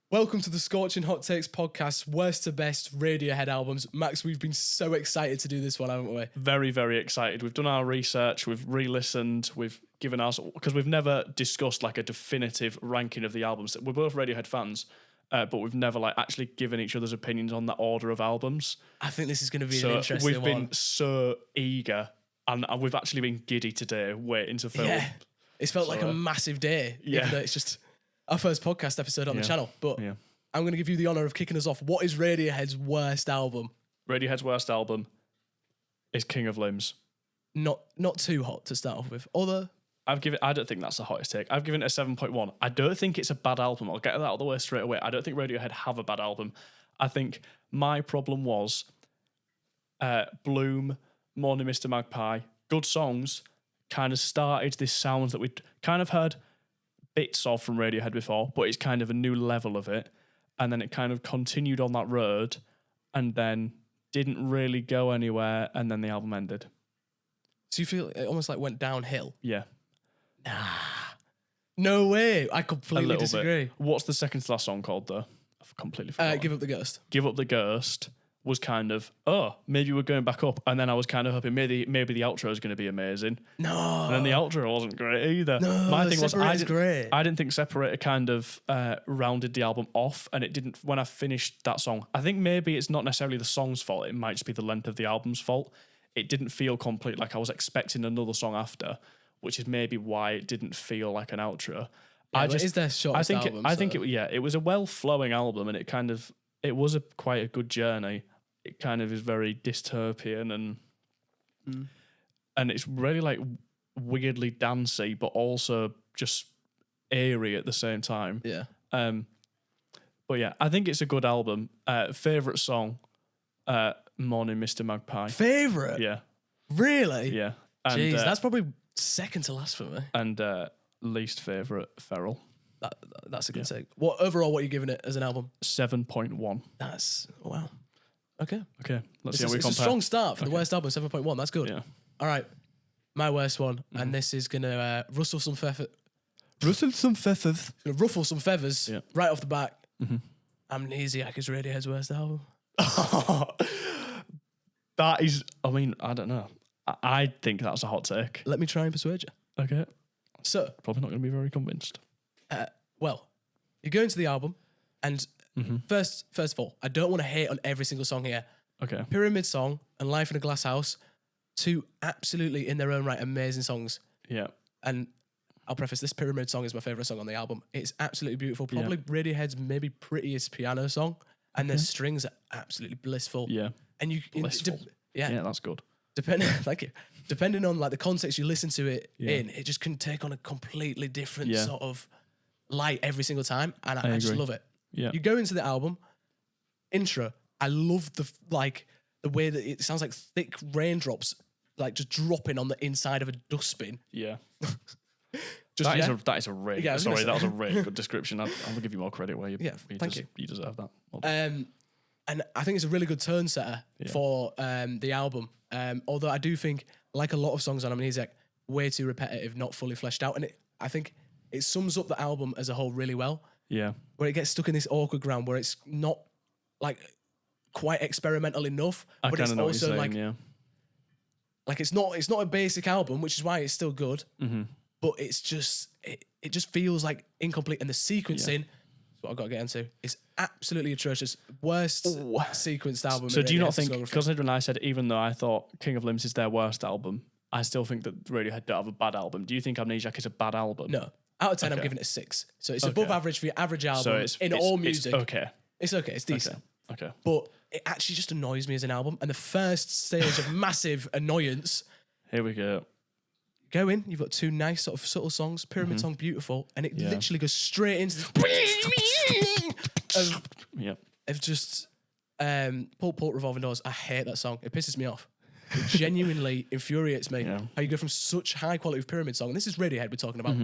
Welcome to the Scorching Hot Takes podcast, worst to best Radiohead albums. Max, we've been so excited to do this one, haven't we? Very, very excited. We've done our research, we've re-listened, we've given us, because we've never discussed like a definitive ranking of the albums. We're both Radiohead fans, but we've never like actually given each other's opinions on that order of albums. I think this is going to be an interesting we've one. been so eager, and we've actually been giddy today waiting to film. Yeah, it's felt like a massive day. Yeah. Even though it's just our first podcast episode on the channel. But I'm going to give you the honour of kicking us off. What is Radiohead's worst album? Radiohead's worst album is King of Limbs. Not too hot to start off with. Although I don't think that's the hottest take. I've given it a 7.1. I don't think it's a bad album. I'll get that out of the way straight away. I don't think Radiohead have a bad album. I think my problem was Bloom, Morning Mr. Magpie, good songs, kind of started this sound that we'd kind of heard bits of from Radiohead before, but it's kind of a new level of it. And then it kind of continued on that road and then didn't really go anywhere, and then the album ended. So you feel it almost like went downhill? Yeah. Nah. No way. I completely disagree. Bit. What's the second to last song called, though? I've completely forgotten. Give Up the Ghost. Give Up the Ghost was kind of, maybe we're going back up. And then I was kind of hoping maybe the outro is going to be amazing. No. And then the outro wasn't great either. No, my thing was I didn't think Separator kind of rounded the album off, and it didn't. When I finished that song, I think maybe it's not necessarily the song's fault. It might just be the length of the album's fault. It didn't feel complete. Like I was expecting another song after, which is maybe why it didn't feel like an outro. Yeah, it is their shortest album. I think it was a well-flowing album, and it was quite a good journey. It kind of is very dystopian and it's really like weirdly dancey, but also just airy at the same time. Yeah. But yeah, I think it's a good album. Favorite song, Morning Mr. Magpie. Favorite? Yeah. Really? Yeah. And, jeez, that's probably second to last for me. And least favorite, Feral. That's a good take. What overall? What are you giving it as an album? 7.1. That's wow. Okay. Let's see how we compare. It's a strong start for the worst album. 7.1. That's good. Yeah. All right. My worst one, and this is gonna ruffle some feathers. Gonna ruffle some feathers right off the back. Amnesiac is Radiohead's worst album. That is. I mean, I don't know. I think that's a hot take. Let me try and persuade you. Okay. So probably not going to be very convinced. Well, you go into the album, and first of all, I don't want to hate on every single song here. Okay. Pyramid Song and Life in a Glass House, two absolutely in their own right amazing songs. Yeah. And I'll preface this: Pyramid Song is my favorite song on the album. It's absolutely beautiful. Probably Radiohead's maybe prettiest piano song, and their strings are absolutely blissful. Yeah. And you blissful. Yeah, that's good. Depending on like the context you listen to it in, it just can take on a completely different sort of light every single time, and I just love it. Yeah. You go into the album intro. I love the way that it sounds like thick raindrops, like just dropping on the inside of a dustbin. Yeah. That is a really that was a really good description. I'll give you more credit where you thank you. You deserve that. And I think it's a really good tone setter for the album. Although I do think, like a lot of songs on Amnesiac, way too repetitive, not fully fleshed out. And I think it sums up the album as a whole really well. Yeah. Where it gets stuck in this awkward ground where it's not like quite experimental enough, but it's also like it's not a basic album, which is why it's still good. But it's just it just feels like incomplete, and the sequencing. What I've got to get into. It's absolutely atrocious. Worst sequenced album. So do you not think, considering I said even though I thought King of Limbs is their worst album, I still think that Radiohead don't have a bad album. Do you think Amnesiac is a bad album? No. Out of 10, I'm giving it a 6. So it's above average for your average album all music. It's okay. It's okay. It's decent. Okay. But it actually just annoys me as an album. And the first stage of massive annoyance. Here we go. Go in, you've got two nice sort of subtle songs. Pyramid Song, beautiful. And it literally goes straight into of just Port Revolving Doors. I hate that song. It pisses me off. It genuinely infuriates me how you go from such high quality with Pyramid Song, and this is Radiohead we're talking about.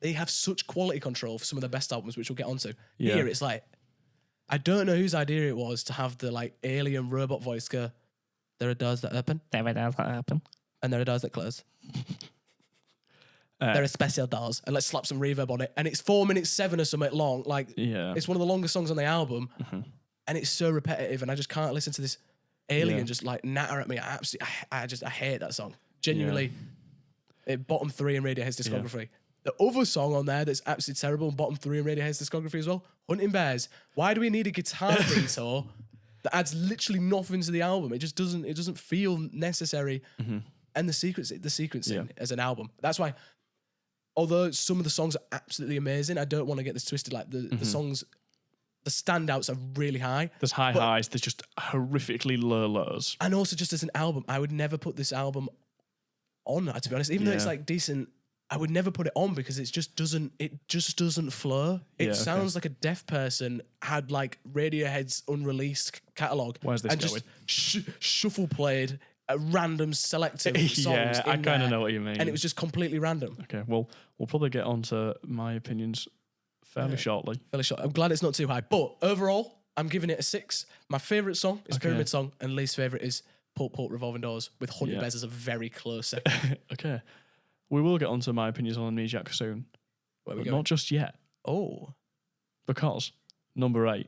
They have such quality control for some of their best albums, which we'll get onto. Here it's like, I don't know whose idea it was to have the like alien robot voice go, there are doors that open. There are doors that open. And there are doors that close. They're a special dolls, and let's slap some reverb on it. And it's 4 minutes 7 or something long. Like, it's one of the longest songs on the album, and it's so repetitive, and I just can't listen to this alien just like natter at me. I hate that song. Genuinely, it bottom 3 in Radiohead's discography. The other song on there that's absolutely terrible and bottom 3 in Radiohead's discography as well, Hunting Bears. Why do we need a guitar detour that adds literally nothing to the album? It just doesn't. It doesn't feel necessary. And the sequencing as an album. That's why, although some of the songs are absolutely amazing, I don't want to get this twisted. Like the songs, the standouts are really high. There's high highs. There's just horrifically low lows. And also, just as an album, I would never put this album on. To be honest, even though it's like decent, I would never put it on because it just doesn't flow. It sounds like a deaf person had like Radiohead's unreleased catalogue. Where's this and going? Just shuffle played a random selective songs. Yeah, I kind of know what you mean. And it was just completely random. Okay, well, we'll probably get on to my opinions fairly shortly. Fairly short. I'm glad it's not too high. But overall, I'm giving it a 6. My favourite song is Pyramid Song, and least favourite is Pulp Pulp Revolving Doors, with Hunting Bears as a very close second. Okay. We will get on to my opinions on Amnesiac soon. But not just yet. Oh. Because number 8,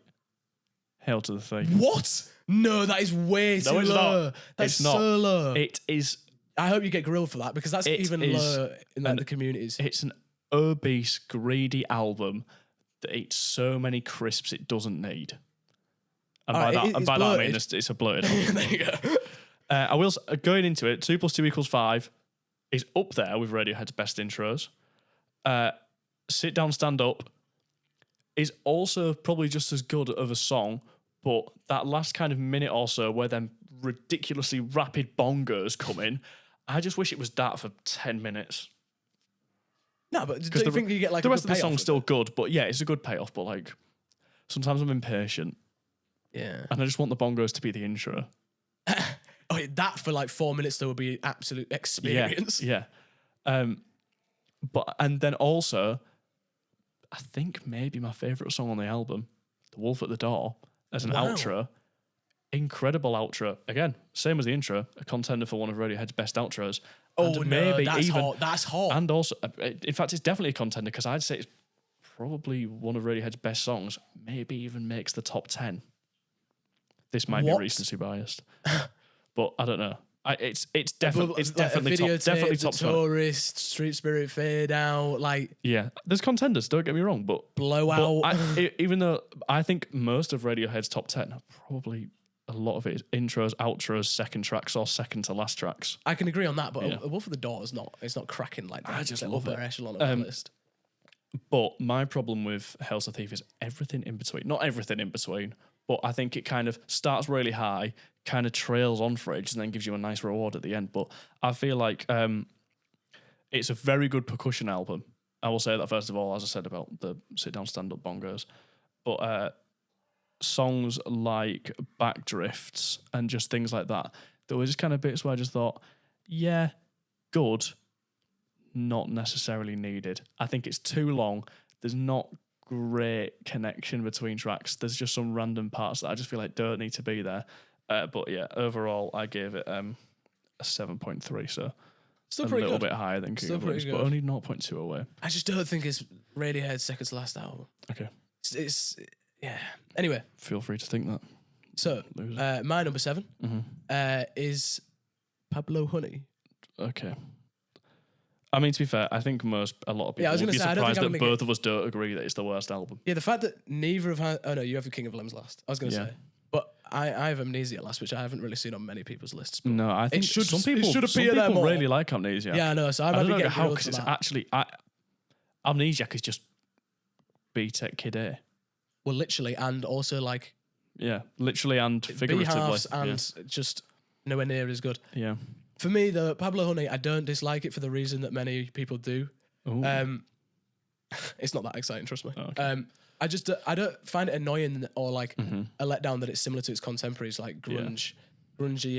Hail to the Thief. What? No, that is way too low. Not. That's it's not. So low. It is. I hope you get grilled for that because that's even low in the communities. It's an obese, greedy album that eats so many crisps it doesn't need. And by that I mean it's a bloated album. There you go. I will, going into it, 2 + 2 = 5 is up there with Radiohead's best intros. Sit Down, Stand Up is also probably just as good of a song, but that last kind of minute or so where them ridiculously rapid bongos come in, I just wish it was that for 10 minutes. No, but do you think you get like the rest of the song's still good, but yeah, it's a good payoff, but like sometimes I'm impatient. Yeah. And I just want the bongos to be the intro. That for like 4 minutes though would be absolute experience. Yeah. But and then also, I think maybe my favourite song on the album, The Wolf at the Door, as an outro. Incredible outro. Again, same as the intro, a contender for one of Radiohead's best outros. That's hot. And also, in fact, it's definitely a contender because I'd say it's probably one of Radiohead's best songs. Maybe even makes the top 10. This might be recency biased, but I don't know. It's definitely top 10. Tourist, Street Spirit, Fade Out, there's contenders. Don't get me wrong, but Blowout. Even though I think most of Radiohead's top 10 are probably a lot of it is intros, outros, second tracks, or second to last tracks. I can agree on that, but A Wolf of the Door is not. It's not cracking like that. I just love upper echelon of the list. But my problem with Hail to the Thief is everything in between. Not everything in between, but I think it kind of starts really high, kind of trails on for ages, and then gives you a nice reward at the end. But I feel like it's a very good percussion album. I will say that first of all, as I said about the sit down, stand up bongos. But songs like Backdrifts and just things like that, there were just kind of bits where I just thought, yeah, good, not necessarily needed. I think it's too long. There's not great connection between tracks. There's just some random parts that I just feel like don't need to be there. But yeah, overall, I gave it a 7.3, so still a little bit higher than King of Leaves, but only 0.2 away. I just don't think it's Radiohead's second to last album. Okay. It's Anyway. Feel free to think that. So, my number 7 is Pablo Honey. Okay. I mean, to be fair, I think a lot of people would be surprised that both of us don't agree that it's the worst album. Yeah, the fact that neither of... Oh, no, you have the King of Limbs last. I was going to say. But I have Amnesia last, which I haven't really seen on many people's lists. No, I think some people really like Amnesia. Yeah, I know. So I don't know how, because it's actually... Amnesiac is just B-Tech Kid A. Well, literally, and also like... Yeah, literally and figuratively. And just nowhere near as good. Yeah. For me, the Pablo Honey, I don't dislike it for the reason that many people do. It's not that exciting, trust me. Oh, okay. I don't find it annoying or like a letdown that it's similar to its contemporaries, like grungy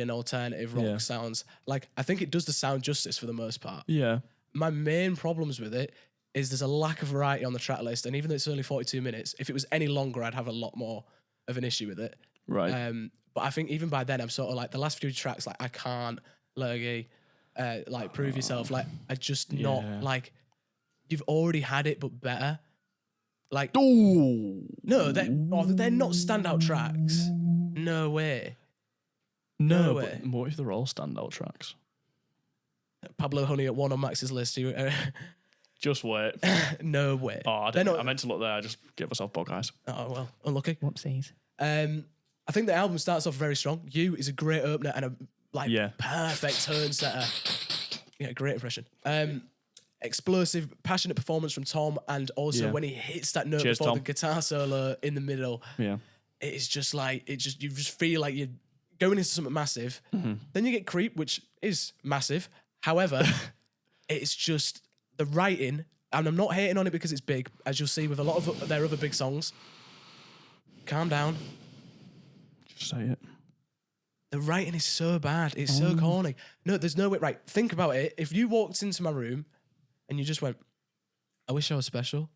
and alternative rock sounds. Like, I think it does the sound justice for the most part. Yeah. My main problems with it is there's a lack of variety on the track list, and even though it's only 42 minutes, if it was any longer, I'd have a lot more of an issue with it. Right. But I think even by then, I'm sort of like, the last few tracks, like I Can't, Lurgy, like Prove Yourself, like I just not like... you've already had it, but better. Like, Ooh. No, they're not standout tracks. No way. No way. But what if they're all standout tracks? Pablo Honey at 1 on Max's list. Just wait. No way. Oh, I meant to look there. I just gave myself bug eyes. Oh, well, unlucky. Whoopsies. I think the album starts off very strong. You is a great opener and a perfect turn setter. Yeah, great impression. Explosive, passionate performance from Tom, and also when he hits that note before the guitar solo in the middle, it is just like you just feel like you're going into something massive. Then you get Creep, which is massive. However, it's just the writing, and I'm not hating on it because it's big, as you'll see with a lot of their other big songs. Calm down. Just say it. The writing is so bad. It's so corny. No, there's no way. Right, think about it. If you walked into my room and you just went, I wish I was special,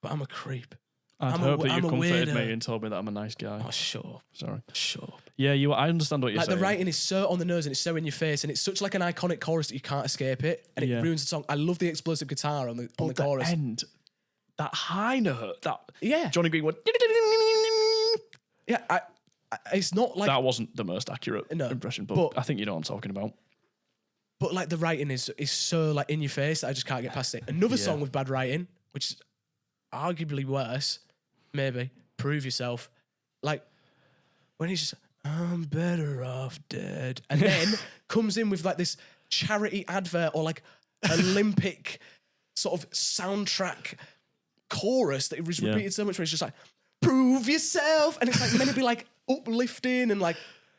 but I'm a creep. I'd hope that you comforted me and told me that I'm a nice guy. Oh, sure. Sorry. Sure. Yeah, I understand what you're saying. The writing is so on the nose and it's so in your face, and it's such like an iconic chorus that you can't escape it, and it ruins the song. I love the explosive guitar on the chorus. End, that high note, Johnny Greenwood. Yeah, it's not like... That wasn't the most accurate impression, but I think you know what I'm talking about. But like the writing is so like in your face that I just can't get past it. Another song with bad writing, which is arguably worse, maybe, Prove Yourself. Like when he's just, I'm better off dead. And then comes in with like this charity advert or like Olympic sort of soundtrack chorus that was repeated so much where it's just like, prove yourself. And it's like meant to be like uplifting and like,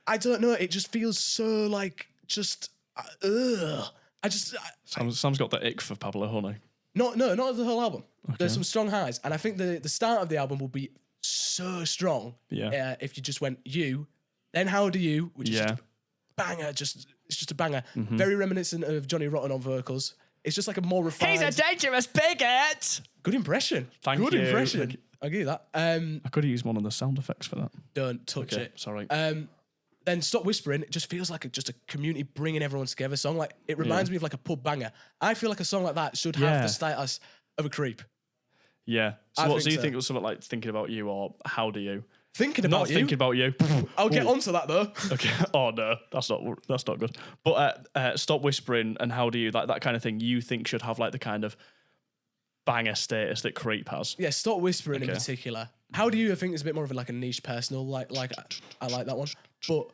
I don't know, it just feels so like just... Sam's got the ick for Pablo Honey. Not the whole album. Okay. There's some strong highs, and I think the start of the album will be so strong. Yeah. If you just went you, then How Do You, which is just a banger. It's just a banger. Very reminiscent of Johnny Rotten on vocals. It's just like a more refined. He's a dangerous bigot. Good impression. Thank you. Good impression. I'll give you that. I could have used one of the sound effects for that. Don't touch it. Sorry. Then Stop Whispering, it just feels like just a community bringing everyone together song. Like it reminds me of like a pub banger. I feel like a song like that should have the status of a creep. Yeah. So what do you think it was something like Thinking About You or How Do You? Thinking About You? Not Thinking About You. I'll get onto that though. Okay. Oh no, that's not good. But Stop Whispering and How Do You, like that kind of thing, you think should have like the kind of banger status that Creep has. Yeah, Stop Whispering in particular. How Do You, I think, is a bit more of a niche personal. Like I like that one. But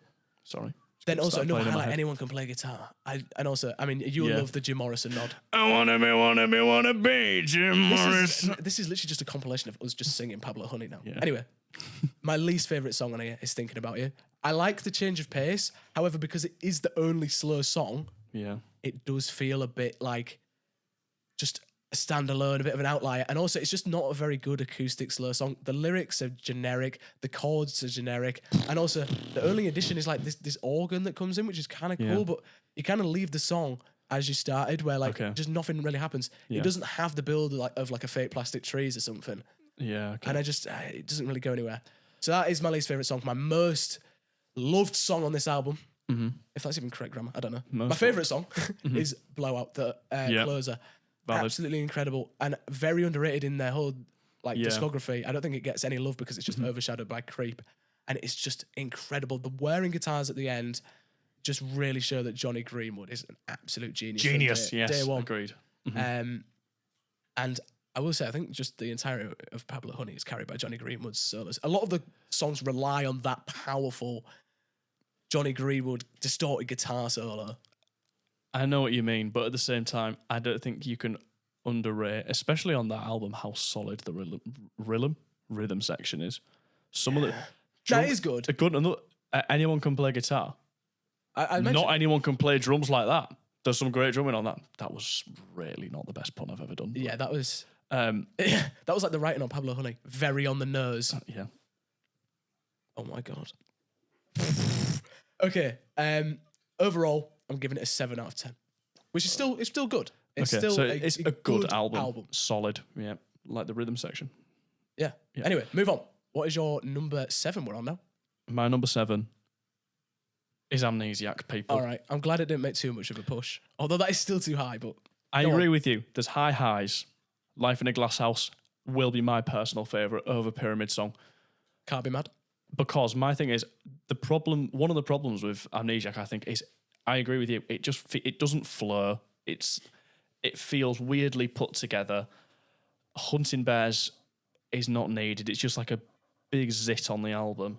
sorry. Then also another highlight, anyone can play guitar. You'll love the Jim Morrison nod. I wanna be Jim Morrison. This is literally just a compilation of us just singing Pablo Honey now. Yeah. Anyway, my least favourite song on here is Thinking About You. I like the change of pace. However, because it is the only slow song, it does feel a bit like just a standalone, a bit of an outlier. And also, it's just not a very good acoustic slow song. The lyrics are generic. The chords are generic. And also, the only addition is like this organ that comes in, which is kind of cool, but you kind of leave the song as you started, where just nothing really happens. Yeah. It doesn't have the build of like a Fake Plastic Trees or something. Yeah. Okay. And it doesn't really go anywhere. So that is my least favourite song. My most loved song on this album, if that's even correct grammar, I don't know. My favourite song is Blowout, the closer. Valid. Absolutely incredible and very underrated in their whole discography. I don't think it gets any love because it's just overshadowed by Creep, and it's just incredible. The whirring guitars at the end just really show that Johnny Greenwood is an absolute genius. Day one. Agreed. And I will say, I think just the entirety of Pablo Honey is carried by Johnny Greenwood's solos. A lot of the songs rely on that powerful Johnny Greenwood distorted guitar solo. I know what you mean, but at the same time, I don't think you can underrate, especially on that album, how solid the rhythm section is. Some of the that is good. Anyone can play guitar. Not anyone can play drums like that. There's some great drumming on that. That was really not the best pun I've ever done. Yeah, that was. That was like the writing on Pablo Honey, very on the nose. Yeah. Oh my god. Okay. Overall, I'm giving it a 7 out of 10, which is still good. It's still a good album. Solid. Yeah. Like the rhythm section. Yeah. Anyway, move on. What is your number 7 we're on now? My number 7 is Amnesiac, people. All right. I'm glad it didn't make too much of a push. Although that is still too high, but... I agree with you. There's high highs. Life in a Glass House will be my personal favourite over Pyramid Song. Can't be mad. Because my thing is, one of the problems with Amnesiac, I think, is, I agree with you, it doesn't flow. It feels weirdly put together. Hunting Bears is not needed. It's just like a big zit on the album.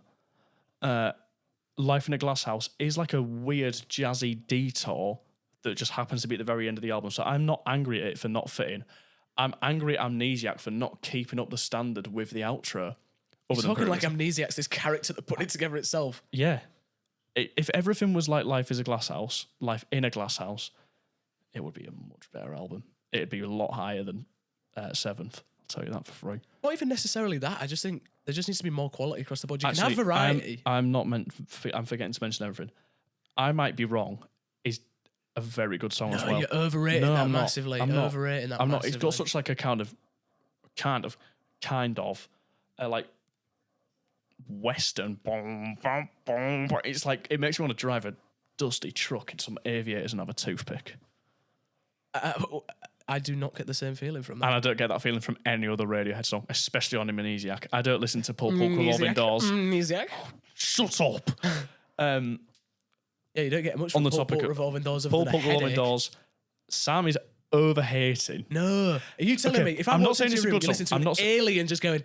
Life in a Glass House is like a weird jazzy detour that just happens to be at the very end of the album. So I'm not angry at it for not fitting. I'm angry at Amnesiac for not keeping up the standard with the outro. You're talking like Amnesiac's this character that put it together itself. Yeah. If everything was like Life in a Glass House, it would be a much better album. It'd be a lot higher than 7th. I'll tell you that for free. Not even necessarily that. I just think there just needs to be more quality across the board. You can have variety. I'm forgetting to mention everything. I Might Be Wrong is a very good song as well. You're overrating that massively. I'm not. Massively. It's got such like a kind of like Western. Boom, boom, boom. It's like, it makes me want to drive a dusty truck in some aviators and have a toothpick. I do not get the same feeling from that. And I don't get that feeling from any other Radiohead song, especially on Amnesiac. I don't listen to Pull Revolving Doors. Amnesiac. Shut up. Yeah, you don't get much from on the Pull topic of Revolving Doors. Pull Revolving Doors. Sam is over-hating. No. Are you telling me, if I'm not saying it's a good song, I'm not alien just going,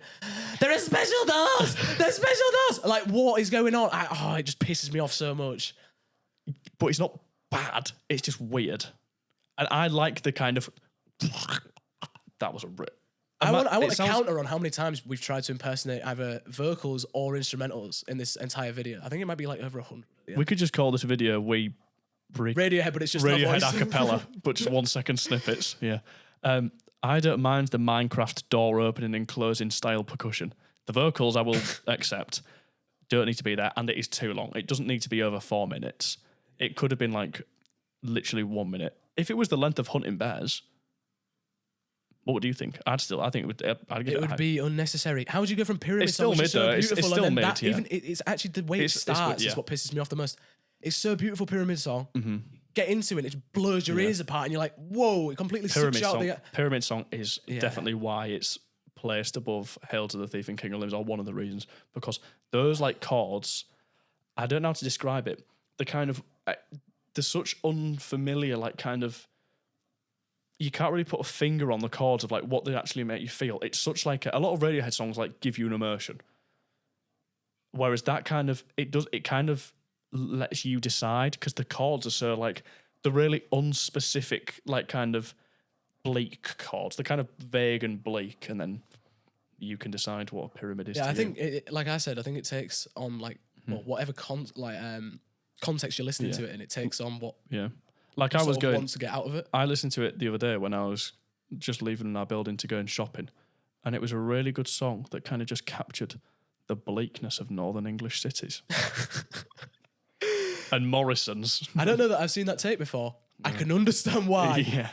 there are special doors! There's special doors! Like, what is going on? It just pisses me off so much. But it's not bad. It's just weird. And I like the kind of... That was a rip. I want a counter on how many times we've tried to impersonate either vocals or instrumentals in this entire video. I think it might be like over 100. Yeah. We could just call this video Radiohead, but it's just Radiohead a cappella, but just 1 second snippets. Yeah. I don't mind the Minecraft door opening and closing style percussion. The vocals I will accept. Don't need to be there, and it is too long. It doesn't need to be over 4 minutes. It could have been like literally 1 minute. If it was the length of Hunting Bears, what do you think? I'd think it would. It would be unnecessary. How would you go from Pyramid Song, which is so beautiful, it's still mid, it's actually the way it starts is what pisses me off the most. It's so beautiful, Pyramid Song. Mm-hmm. Get into it, it just blows your ears apart, and you're like, whoa! It completely sucks you out. Pyramid Song is definitely why it's placed above Hail to the Thief and King of Limbs, or one of the reasons, because those like chords, I don't know how to describe it. The kind of they're such unfamiliar, like kind of. You can't really put a finger on the chords of like what they actually make you feel. It's such like a lot of Radiohead songs like give you an emotion, whereas that kind of it kind of lets you decide, because the chords are so like the really unspecific, like kind of bleak chords. They're kind of vague and bleak, and then you can decide what a pyramid is. Yeah, I think like I said, I think it takes on like whatever context you're listening to it, and it takes on what. Yeah. Like I was going want to get out of it. I listened to it the other day when I was just leaving our building to go and shopping, and it was a really good song that kind of just captured the bleakness of northern English cities. And Morrison's. I don't know that I've seen that tape before. I can understand why. Yeah.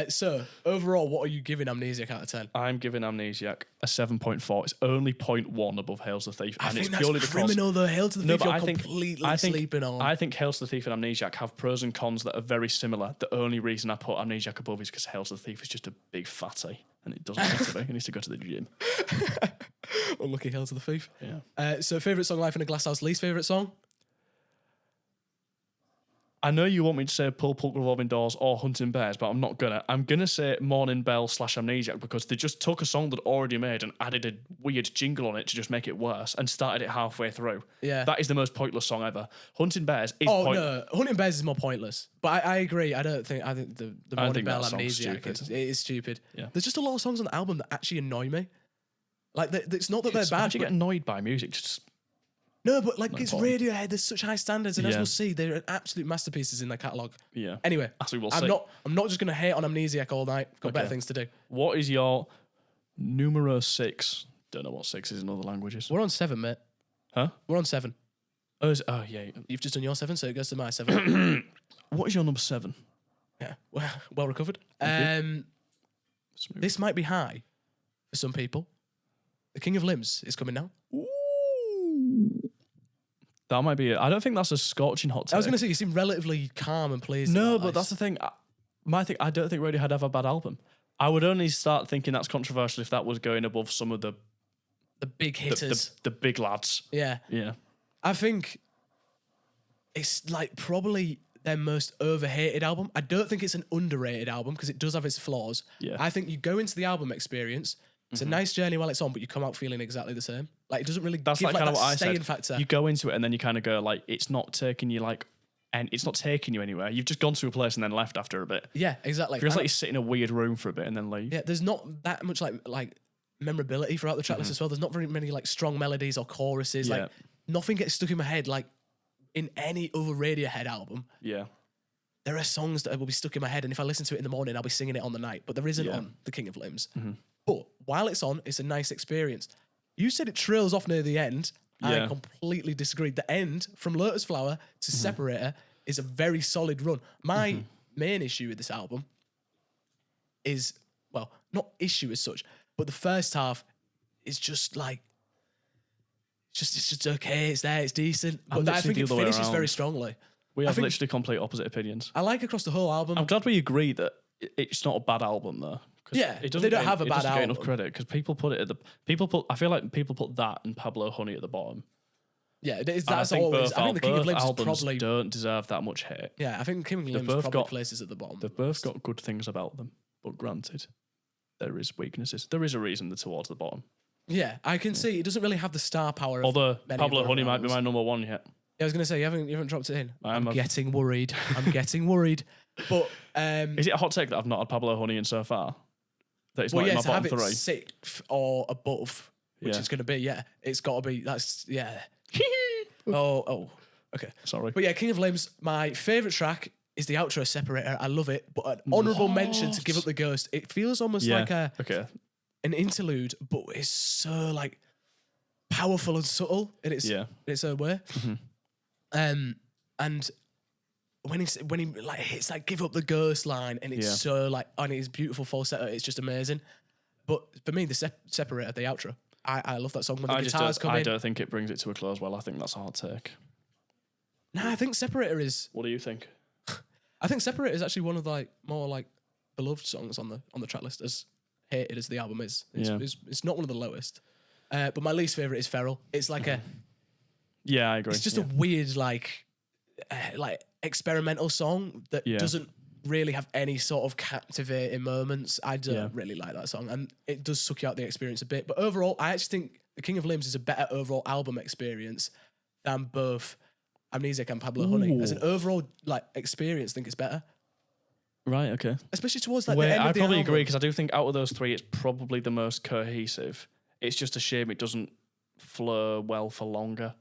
So, overall, what are you giving Amnesiac out of 10? I'm giving Amnesiac a 7.4. It's only 0.1 above Hail to the Thief. And it's purely criminal, though. Hail to the Thief, you're completely sleeping on. I think Hail to the Thief and Amnesiac have pros and cons that are very similar. The only reason I put Amnesiac above is because Hail to the Thief is just a big fatty, and it doesn't need to be. He needs to go to the gym. Unlucky Hail to the Thief. Yeah. So, favourite song, Life in a Glass House. Least favourite song? I know you want me to say Pull Revolving Doors or Hunting Bears, but I'm not gonna. I'm gonna say Morning Bell / Amnesiac, because they just took a song that already made and added a weird jingle on it to just make it worse and started it halfway through. Yeah. That is the most pointless song ever. Hunting Bears is no, Hunting Bears is more pointless. But I agree. I think the Morning Bell Amnesiac it is stupid. Yeah. There's just a lot of songs on the album that actually annoy me. Like it's not that they're bad. How do you get annoyed by music? Just no, but like it's Radiohead. There's such high standards, and as we'll see, they're absolute masterpieces in their catalogue. Yeah. Anyway, as we will see. I'm not just gonna hate on Amnesiac all night. Got better things to do. What is your numero 6? Don't know what 6 is in other languages. We're on 7, mate. Huh? We're on 7. Oh yeah. You've just done your 7, so it goes to my 7. What is your number 7? Yeah, well recovered. This might be high for some people. The King of Limbs is coming now. That might be it. I don't think that's a scorching hot take. I was going to say, you seem relatively calm and pleased. No, but that's the thing. I don't think Radiohead have a bad album. I would only start thinking that's controversial if that was going above some of the big hitters, the big lads. Yeah. I think it's like probably their most overhated album. I don't think it's an underrated album because it does have its flaws. Yeah. I think you go into the album experience. It's a nice journey while it's on, but you come out feeling exactly the same. Like it doesn't really That's give like kind of that what I staying said. factor. You go into it and then you kind of go like, it's not taking you like, and it's not taking you anywhere. You've just gone to a place and then left after a bit. Yeah, exactly. It feels like you sit in a weird room for a bit and then leave. Yeah, there's not that much like memorability throughout the track list as well. There's not very many like strong melodies or choruses. Like nothing gets stuck in my head like in any other Radiohead album. Yeah. There are songs that will be stuck in my head, and if I listen to it in the morning, I'll be singing it on the night. But there isn't on The King of Limbs. But while it's on, it's a nice experience. You said it trails off near the end. I completely disagreed. The end, from Lotus Flower to Separator, is a very solid run. My main issue with this album is, well, not issue as such, but the first half is just like, it's just okay. It's there. It's decent. But I think it finishes very strongly. We have literally complete opposite opinions. I like across the whole album. I'm glad we agree that it's not a bad album though. Yeah, they don't have a bad album. It doesn't get enough credit because people put it at the I feel like people put that and Pablo Honey at the bottom. Yeah, that's always. I think the King of Limbs probably don't deserve that much hate. Yeah, I think King of Limbs probably places at the bottom. They've both got good things about them, but granted, there is weaknesses. There is a reason they're towards the bottom. Yeah, I can see it doesn't really have the star power. Although Pablo Honey might be my number one yet. Yeah, I was going to say you haven't dropped it in. I'm getting worried. I'm getting worried. But is it a hot take that I've not had Pablo Honey in so far? That it's not in my bottom to have three. It sixth or above, which it's going to be. Yeah, it's got to be. That's oh, okay. Sorry. But yeah, King of Limbs. My favorite track is the outro Separator. I love it. But an honourable mention to Give Up the Ghost. It feels almost like an interlude, but it's so like powerful and subtle in its own way. And when he like hits that "Give Up the Ghost" line, and it's so like on his beautiful falsetto, it's just amazing. But for me, the Separator, the outro, I love that song when the guitars come in. I don't think it brings it to a close well. I think that's a hard take. Nah, I think Separator is. What do you think? I think Separator is actually one of like more like beloved songs on the track list, as hated as the album is. It's not one of the lowest. But my least favorite is Feral. It's like a. Yeah, I agree. It's just a weird like experimental song that doesn't really have any sort of captivating moments. I don't really like that song, and it does suck you out the experience a bit. But overall, I actually think The King of Limbs is a better overall album experience than both Amnesiac and Pablo Honey. As an overall like experience, I think it's better. Right. Okay. Especially towards like the end of the album. I probably agree because I do think out of those three, it's probably the most cohesive. It's just a shame it doesn't flow well for longer.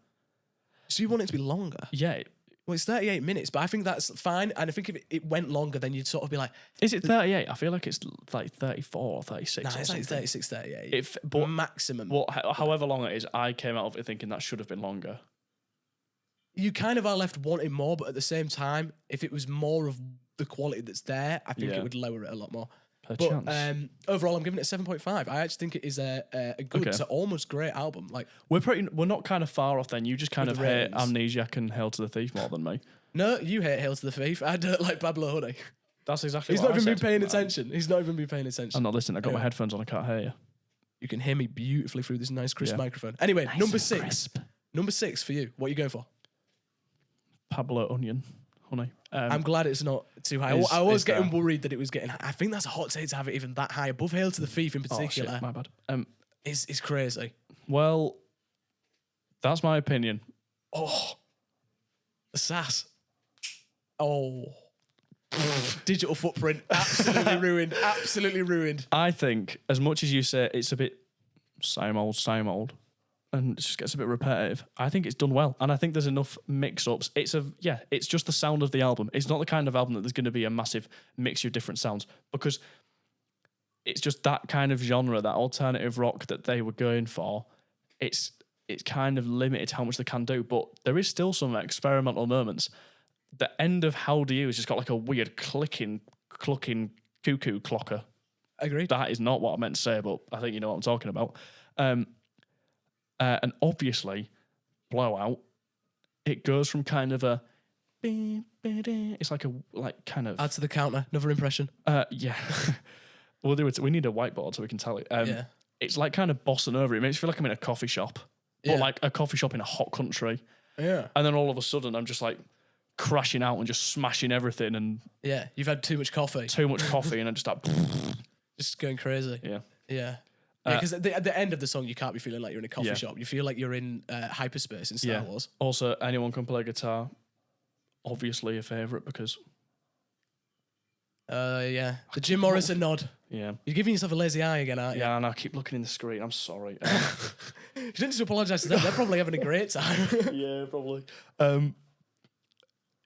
So you want it to be longer? Yeah. Well, it's 38 minutes, but I think that's fine. And I think if it went longer, then you'd sort of be like... Is it 38? I feel like it's like 34 or 36 Nah, it's like 36, 38. But maximum. However long it is, I came out of it thinking that should have been longer. You kind of are left wanting more, but at the same time, if it was more of the quality that's there, I think it would lower it a lot more. But overall, I'm giving it a 7.5. I actually think it is a good, it's an almost great album. Like we're not kind of far off then. You just kind of hate Amnesiac and Hail to the Thief more than me. No, you hate Hail to the Thief. I don't like Pablo Honey. That's exactly He's what not I even said. been paying attention. He's not even been paying attention. I'm not listening. I've got my headphones on. I can't hear you. You can hear me beautifully through this nice crisp microphone. Anyway, nice number 6. Crisp. Number 6 for you. What are you going for? Pablo Honey. I'm glad it's not too high. I was getting worried that it was getting high. I think that's a hot take to have it even that high. Above Hail to the Thief in particular. Oh, shit, my bad. Is crazy. Well, that's my opinion. Oh, the sass. Oh. Digital footprint. Absolutely ruined. Absolutely ruined. I think, as much as you say it's a bit same old, and it just gets a bit repetitive, I think it's done well. And I think there's enough mix-ups. It's just the sound of the album. It's not the kind of album that there's going to be a massive mixture of different sounds, because it's just that kind of genre, that alternative rock that they were going for. It's kind of limited how much they can do, but there is still some experimental moments. The end of How Do You has just got like a weird clucking cuckoo clocker. Agreed. That is not what I meant to say, but I think you know what I'm talking about. And obviously, Blowout, it goes from kind of a... It's like kind of... Add to the counter. Another impression. Yeah. We'll do it. We need a whiteboard so we can tell it. It's like kind of bossing over. It makes me feel like I'm in a coffee shop, but like a coffee shop in a hot country. Yeah. And then all of a sudden, I'm just like crashing out and just smashing everything. And yeah, you've had too much coffee. And I'm just like just going crazy. Yeah. Yeah. Because at the end of the song, you can't be feeling like you're in a coffee shop. You feel like you're in hyperspace in Star Wars. Also, anyone can play guitar. Obviously a favourite because... The Jim Morrison nod. Yeah. You're giving yourself a lazy eye again, aren't you? Yeah, and I keep looking in the screen. I'm sorry. You didn't just apologise to them. They're probably having a great time. Yeah, probably.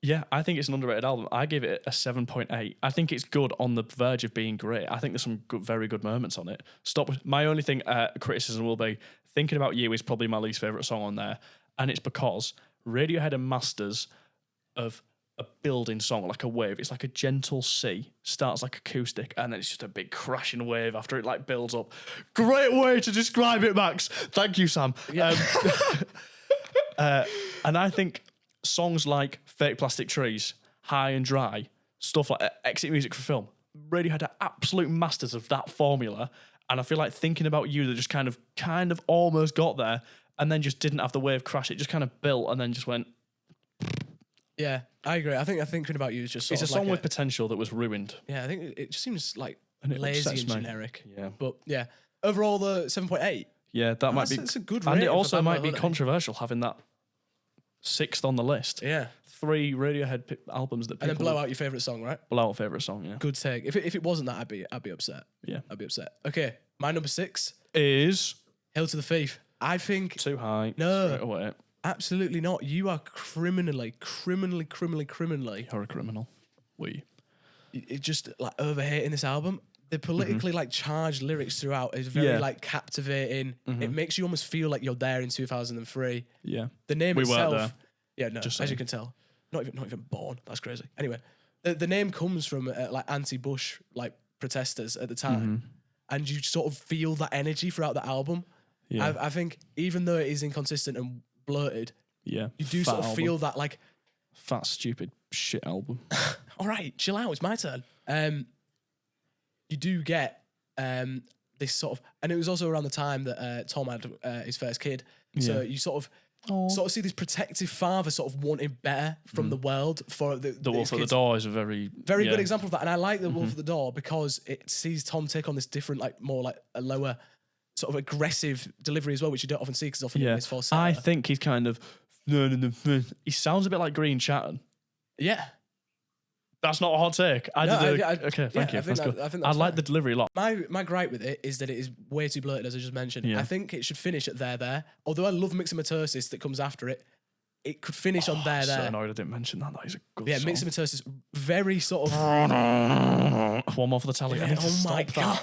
Yeah, I think it's an underrated album. I give it a 7.8. I think it's good on the verge of being great. I think there's some very good moments on it. My only thing criticism will be Thinking About You is probably my least favourite song on there. And it's because Radiohead are masters of a building song, like a wave. It's like a gentle C, starts like acoustic, and then it's just a big crashing wave after it like builds up. Great way to describe it, Max. Thank you, Sam. Yeah. And I think songs like Fake Plastic Trees, High and Dry, stuff like Exit Music for Film, Radiohead are absolute masters of that formula. And I feel like Thinking About You, they just kind of almost got there and then just didn't have the wave crash. It just kind of built and then just went. Yeah, I agree. I think Thinking About You is just it's a song with potential that was ruined. Yeah, I think it just seems like lazy and generic. Yeah. But yeah, overall the 7.8. Yeah, that might be. It's a good rating. And it also might be controversial having that 6th on the list. Yeah. 3 Radiohead albums that people... And then blow out your favourite song, right? Blow out favourite song, yeah. Good take. If it wasn't that, I'd be upset. Yeah. I'd be upset. Okay, my number 6 is... Hail to the Thief. I think... Too high. No. Straight away. Absolutely not. You are criminally... You're a criminal. It just like overhating this album. The politically like charged lyrics throughout is very like captivating. It makes you almost feel like you're there in 2003. Yeah. The name itself... there. Yeah, no, just as you can tell. Not even born. That's crazy. Anyway, the name comes from like anti-Bush like protesters at the time, and you sort of feel that energy throughout the album. Yeah. I think even though it is inconsistent and blurted, you do sort of feel that like fat stupid shit album. All right, chill out. It's my turn. You do get this sort of, and it was also around the time that Tom had his first kid, so you sort of see this protective father sort of wanting better from the world for the Wolf at the Door is a very good example of that, and I like the Wolf at the Door because it sees Tom take on this different, like more like a lower sort of aggressive delivery as well, which you don't often see because often it's falsetto. I think he's kind of he sounds a bit like Green Chatton. Yeah. That's not a hot take. Okay, thank you. That's good. I like the delivery a lot. My gripe with it is that it is way too blurted, as I just mentioned. Yeah. I think it should finish at there. Although I love Mixomatosis that comes after it, it could finish on there. So annoyed I didn't mention that. That is a good song. Yeah, Mixomatosis, very sort of... One more for the tally. Yeah, oh my God.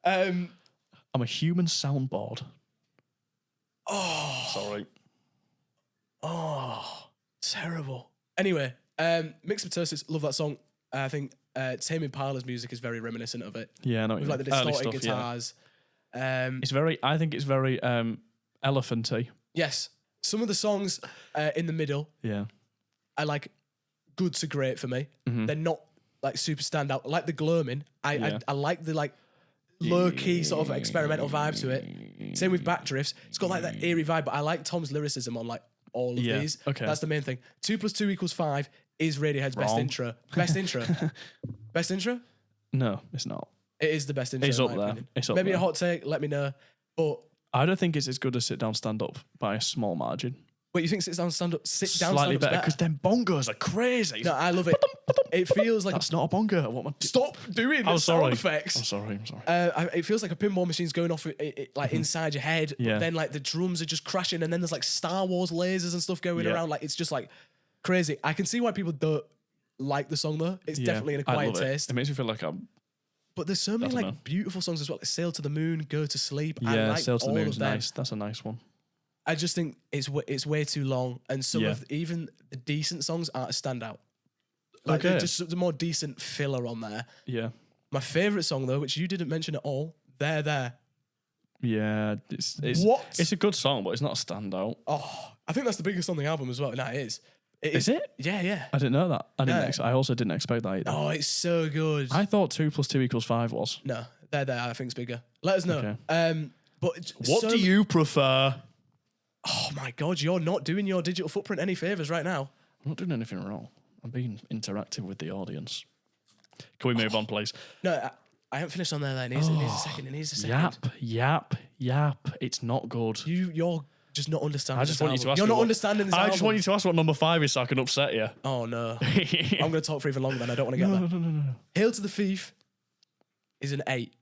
I'm a human soundboard. Oh. Sorry. Oh, terrible. Anyway... Mixomatosis, love that song. I think Tame Impala's music is very reminiscent of it. Yeah, I know. With like the distorted guitars. Yeah. I think it's very elephanty. Yes. Some of the songs in the middle are like good to great for me. They're not like super standout. Like the Gloaming. I like the like low-key sort of experimental vibe to it. Same with Backdrifts. It's got like that eerie vibe, but I like Tom's lyricism on like all of these. Okay. That's the main thing. 2 + 2 = 5 is Radiohead's best intro. Best intro. Best intro? No, it's not. It is the best intro. It's up there. It's up Maybe there. a hot take, let me know. But I don't think it's as good as Sit Down, Stand Up by a small margin. Wait, you think Sit Down, Stand Up? Slightly better because them bongos are crazy. No, I love it. It feels like... That's not a bongo. Stop doing the sound effects. I'm sorry. It feels like a pinball machine's going off like inside your head. Yeah. But then like the drums are just crashing and then there's like Star Wars lasers and stuff going around. Like it's just like crazy. I can see why people don't like the song though. It's definitely an acquired taste. It makes me feel like I'm... But there's so many like beautiful songs as well. Like Sail to the Moon, Go to Sleep. Yeah, I like Sail to the Moon's them. nice. That's a nice one. I just think it's way too long, and some of even the decent songs aren't a standout. Like just the more decent filler on there. Yeah. My favourite song though, which you didn't mention at all, There. Yeah, it's what? It's a good song, but it's not a standout. Oh, I think that's the biggest on the album as well. No, it is. Is it? Yeah. I didn't know that. I also didn't expect that either. Oh, it's so good. I thought 2 + 2 = 5 was. No, there. I think it's bigger. Let us know. Okay. But what do you prefer? Oh my God, you're not doing your digital footprint any favors right now. I'm not doing anything wrong. I'm being interactive with the audience. Can we move on, please? No, I haven't finished on there. It needs a second. Yap. It's not good. You're just not understanding. I just want you to ask. You're not understanding this. I just want you to ask what number 5 is, so I can upset you. Oh no, I'm going to talk for even longer. Then I don't want to get there. No. Hail to the Thief is an 8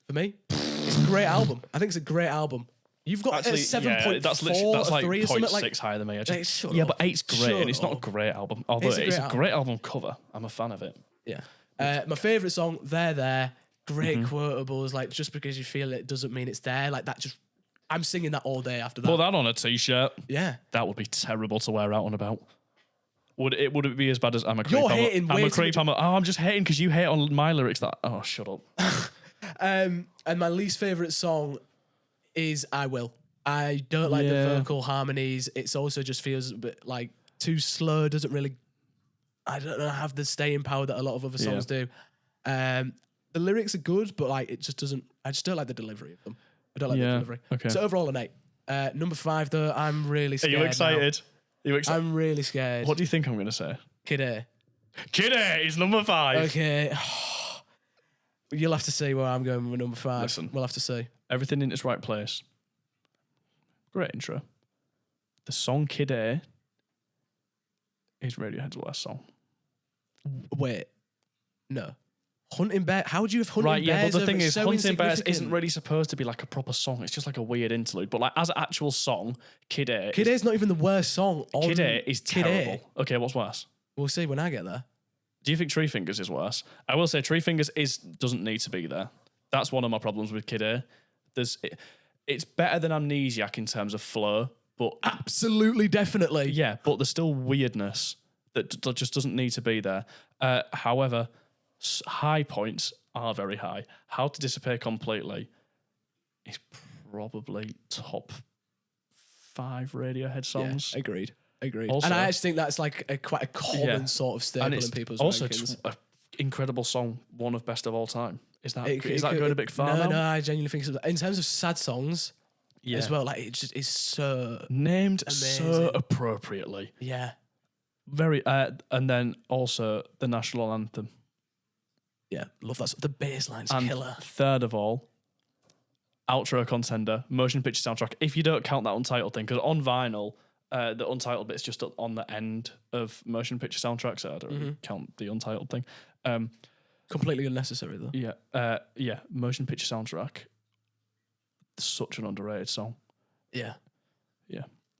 for me. It's a great album. I think it's a great album. You've got a 7.4, that's like 0.6 higher than me. But 8's great, and it's not a great album. Although it's a great album cover. I'm a fan of it. Yeah. My favourite song, There. Great quotables. Like, just because you feel it doesn't mean it's there. Like, that just... I'm singing that all day after that. Put that on a t-shirt. Yeah. That would be terrible to wear out and about. Would it be as bad as I'm a creep? You're hating I'm a creep. I'm just hating because you hate on my lyrics. Oh, shut up. And my least favourite song is I Will. I don't like the vocal harmonies. It also just feels a bit like too slow. Doesn't really... I don't know, have the staying power that a lot of other songs do. The lyrics are good, but like it just doesn't. I just don't like the delivery of them. I don't like the delivery. Okay. So overall, an 8. Number 5, though, I'm really scared. Are you excited? I'm really scared. What do you think I'm going to say? Kid A. Kid A is number 5. Okay. You'll have to see where I'm going with number 5. Listen, we'll have to see. Everything in its right place. Great intro. The song Kid A is Radiohead's worst song. Wait. No. Hunting Bear. How would you have Hunting Bears? But the thing is, so Hunting Bears isn't really supposed to be like a proper song. It's just like a weird interlude. But like as an actual song, Kid A is not even the worst song. Kid A is terrible. Okay, what's worse? We'll see when I get there. Do you think Tree Fingers is worse? I will say Tree Fingers doesn't need to be there. That's one of my problems with Kid A. It's better than Amnesiac in terms of flow, but absolutely, definitely. Yeah, but there's still weirdness that just doesn't need to be there. However, high points are very high. How to Disappear Completely is probably top 5 Radiohead songs. Yeah, agreed. Also, and I actually think that's like quite a common sort of staple in people's also rankings. An incredible song, one of best of all time. Is that going a bit far now? No, I genuinely think so. In terms of sad songs as well, like it just is so named amazing. So appropriately. Yeah. Very and then also the national anthem. Yeah, love that. The bass line's killer. Third of all, outro contender, motion picture soundtrack. If you don't count that untitled thing, because on vinyl, the untitled bit's just on the end of motion picture soundtrack, so I don't really count the untitled thing. Completely unnecessary though. Yeah. Motion picture soundtrack. Such an underrated song. Yeah.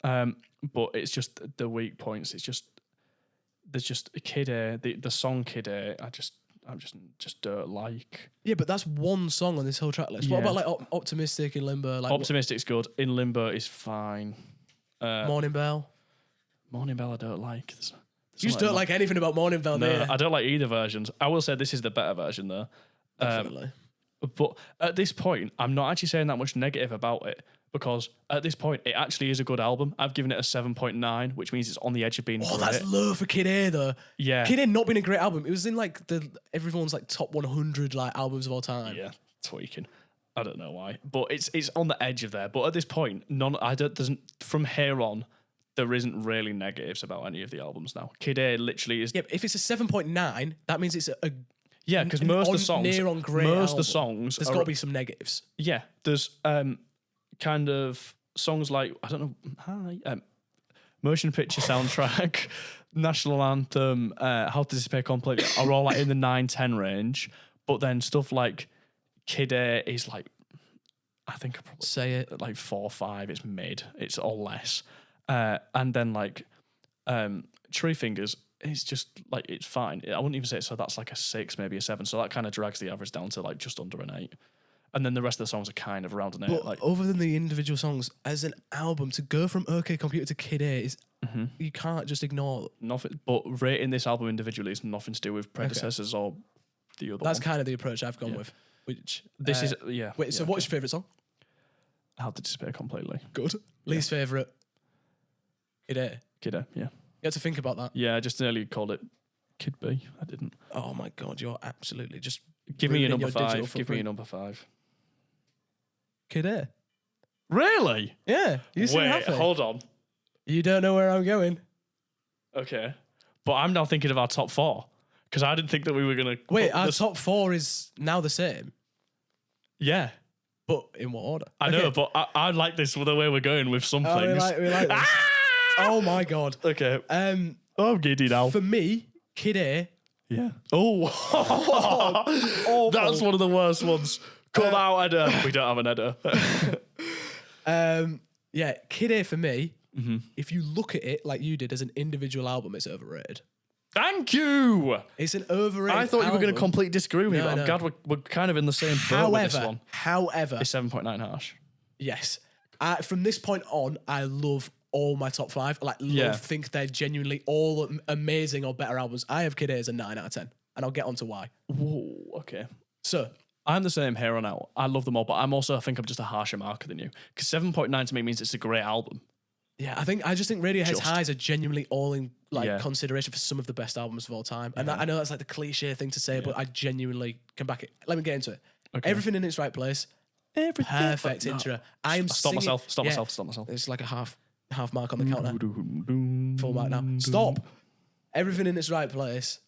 But it's just the weak points. It's just there's just Kid A, the song Kid A. I just don't like. Yeah, but that's one song on this whole track list. What about like Optimistic in Limbo? Like Optimistic's good. In Limbo is fine. Morning Bell. Morning Bell I don't like. You just don't like anything about Morning Bell, do you? I don't like either versions. I will say this is the better version though. Definitely. But at this point, I'm not actually saying that much negative about it because at this point, it actually is a good album. I've given it a 7.9, which means it's on the edge of being great. That's low for Kid A though. Yeah. Kid A not being a great album. It was in like everyone's like top 100 like albums of all time. Yeah, tweaking. I don't know why, but it's on the edge of there. But at this point, from here on, there isn't really negatives about any of the albums now. Kid A literally is. Yeah, if it's a 7.9, that means it's a because most of the songs, there's got to be some negatives. Yeah, there's kind of songs like I don't know, motion picture soundtrack, national anthem, How to Disappear Completely are all like in the 9-10 range. But then stuff like Kid A is like, I think I probably say it like 4 or 5. It's mid. It's all less. And then like Tree Fingers, it's just like it's fine. I wouldn't even say it, so that's like a 6, maybe a 7. So that kind of drags the average down to like just under an 8. And then the rest of the songs are kind of around an 8. But like other than the individual songs, as an album, to go from OK Computer to Kid A is you can't just ignore nothing. But rating this album individually is nothing to do with predecessors or the other. That's kind of the approach I've gone with. Which this is Wait, so what's your favourite song? How to Disappear Completely. Good. Least favourite? Kid A. Kid A, yeah. You had to think about that. Yeah, I just nearly called it Kid B. I didn't. Oh my God, you're absolutely just... Give me your number 5. Give me your number 5. Kid A. Really? Yeah. You seem happy. Hold on. You don't know where I'm going. Okay. But I'm now thinking of our top 4. Because I didn't think that we were going to... Wait, our top 4 is now the same? Yeah. But in what order? I know, but I like this with the way we're going with some things. We like this. Oh my God. Okay. I'm giddy now. For me, Kid A. Yeah. Oh. That's one of the worst ones. Cut out editor. We don't have an editor. Yeah, Kid A for me, if you look at it like you did as an individual album, it's overrated. Thank you. It's an overrated I thought you were going to completely disagree with me, but I'm glad we're kind of in the same boat with this one. However. It's 7.9 harsh. Yes. From this point on, I love all my top 5. Think they're genuinely all amazing or better albums. I have Kid A as a 9 out of 10, and I'll get on to why. Whoa, okay. So, I'm the same here on out. I love them all, but I think I'm just a harsher marker than you. Because 7.9 to me means it's a great album. Yeah, I just think Radiohead's Highs are genuinely all in consideration for some of the best albums of all time. And I know that's like the cliche thing to say, but I genuinely can back it. Let me get into it. Okay. Everything in its right place. Perfect intro. Stop myself. It's like a half mark on the counter. Full mark now. Stop. Everything in its right place.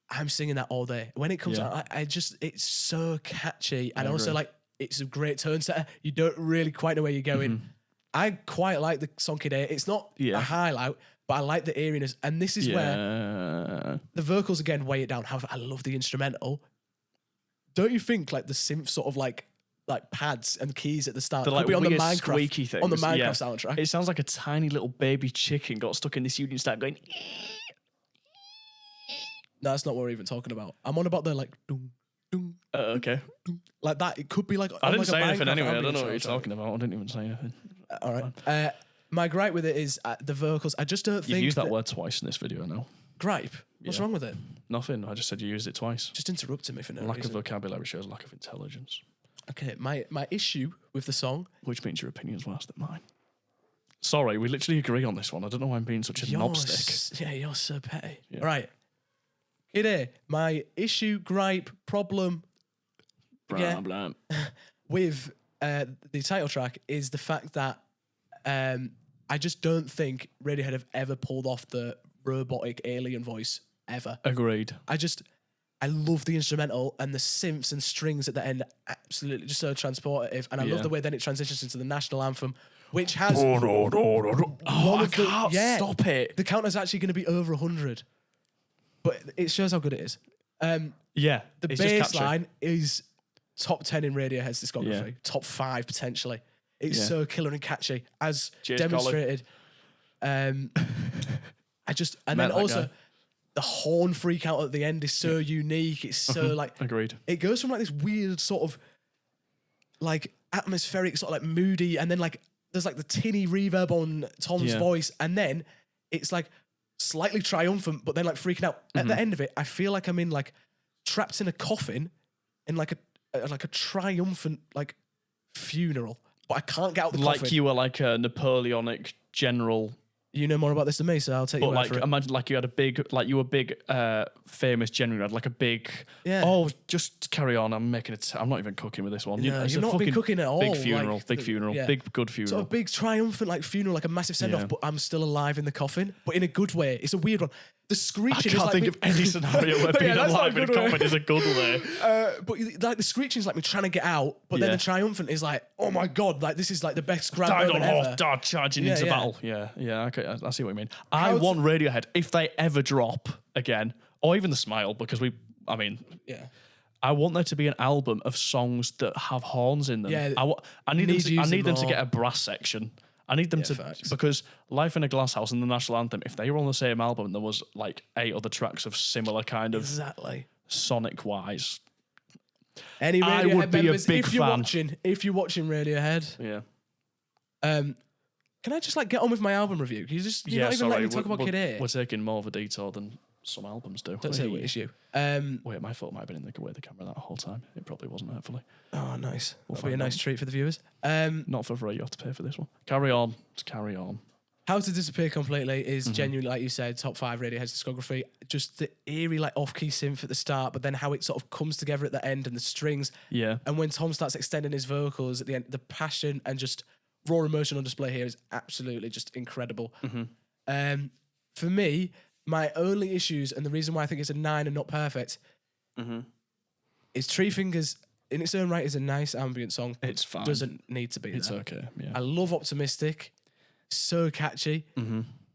I'm singing that all day. When it comes out, it's so catchy. And also it's a great tone setter. You don't really quite know where you're going. I quite like the song Kid A. It's not a highlight, but I like the eeriness. And this is where the vocals again weigh it down. However, I love the instrumental. Don't you think like the synth sort of like pads and keys at the start could be on the Minecraft squeaky things. On the Minecraft soundtrack? It sounds like a tiny little baby chicken got stuck in this Union Stack going. No, that's not what we're even talking about. I'm on about the like doom, doom. Okay. Doom, like that. It could be like. I didn't say anything anyway. I don't know what you're talking about. I didn't even say anything. All right. My gripe with it is the vocals. I just don't think. You've used that word twice in this video now. Gripe? What's wrong with it? Nothing. I just said you used it twice. Just interrupting me for no reason. Lack of vocabulary shows lack of intelligence. Okay, my issue with the song... Which means your opinion's worse than mine. Sorry, we literally agree on this one. I don't know why I'm being such a knobstick. Yeah, you're so petty. Yeah. Right. Kid A, my issue, gripe, problem... with the title track is the fact that I just don't think Radiohead have ever pulled off the robotic alien voice ever. Agreed. I love the instrumental and the synths and strings at the end, absolutely just so transportative. And I love the way then it transitions into the national anthem, which has... Stop it. The counter's actually going to be over 100. But it shows how good it is. The bass line is top 10 in Radiohead's discography. Yeah. Top 5, potentially. It's so killer and catchy, as demonstrated. Then also... The horn freak out at the end is so unique. It's so like... Agreed. It goes from like this weird sort of like atmospheric, sort of like moody, and then like there's like the tinny reverb on Tom's voice, and then it's like slightly triumphant, but then like freaking out. At the end of it, I feel like I'm in like trapped in a coffin in like a triumphant like funeral, but I can't get out the coffin. Like you were like a Napoleonic general... You know more about this than me, so I'll take you like, for it. Imagine like you had a big, like you were big, famous general. You had like a big. Yeah. Oh, just carry on. I'm making it. I'm not even cooking with this one. No, you're not been cooking at all. Big funeral. Like, big funeral. Yeah. Big good funeral. Sort of big triumphant like funeral, like a massive send off. But I'm still alive in the coffin, but in a good way. It's a weird one. The screeching. I can't think of any scenario where being alive in a coffin is a good way. But like the screeching is like me trying to get out, but then the triumphant is like, oh my god, like this is like the best grand moment ever. Died charging into battle. Yeah. Okay, I see what you mean. I want Radiohead if they ever drop again, or even the Smile, because I want there to be an album of songs that have horns in them. Yeah, I need them to get a brass section. I need them to, because Life in a Glass House and the National Anthem, if they were on the same album and there was like 8 other tracks of similar kind of sonic wise, any Radiohead I would be members, a big fan. If you're watching Radiohead, can I just like get on with my album review? Can you just not even let me talk about Kid A? We're taking more of a detour than some albums do. Don't say what issue. Wait, my foot might have been in the way of the camera that whole time. It probably wasn't, hopefully. Oh, nice. That'll be a nice treat for the viewers. Not for free. You have to pay for this one. Carry on. Just carry on. How to Disappear Completely is genuinely, like you said, top 5 Radiohead's discography. Just the eerie, like off-key synth at the start, but then how it sort of comes together at the end and the strings. Yeah. And when Tom starts extending his vocals at the end, the passion and just raw emotion on display here is absolutely just incredible. For me, my only issues and the reason why I think it's a 9 and not perfect is Tree Fingers in its own right is a nice ambient song. It's fine. Doesn't need to be It's there. okay. Yeah. I love Optimistic. So catchy.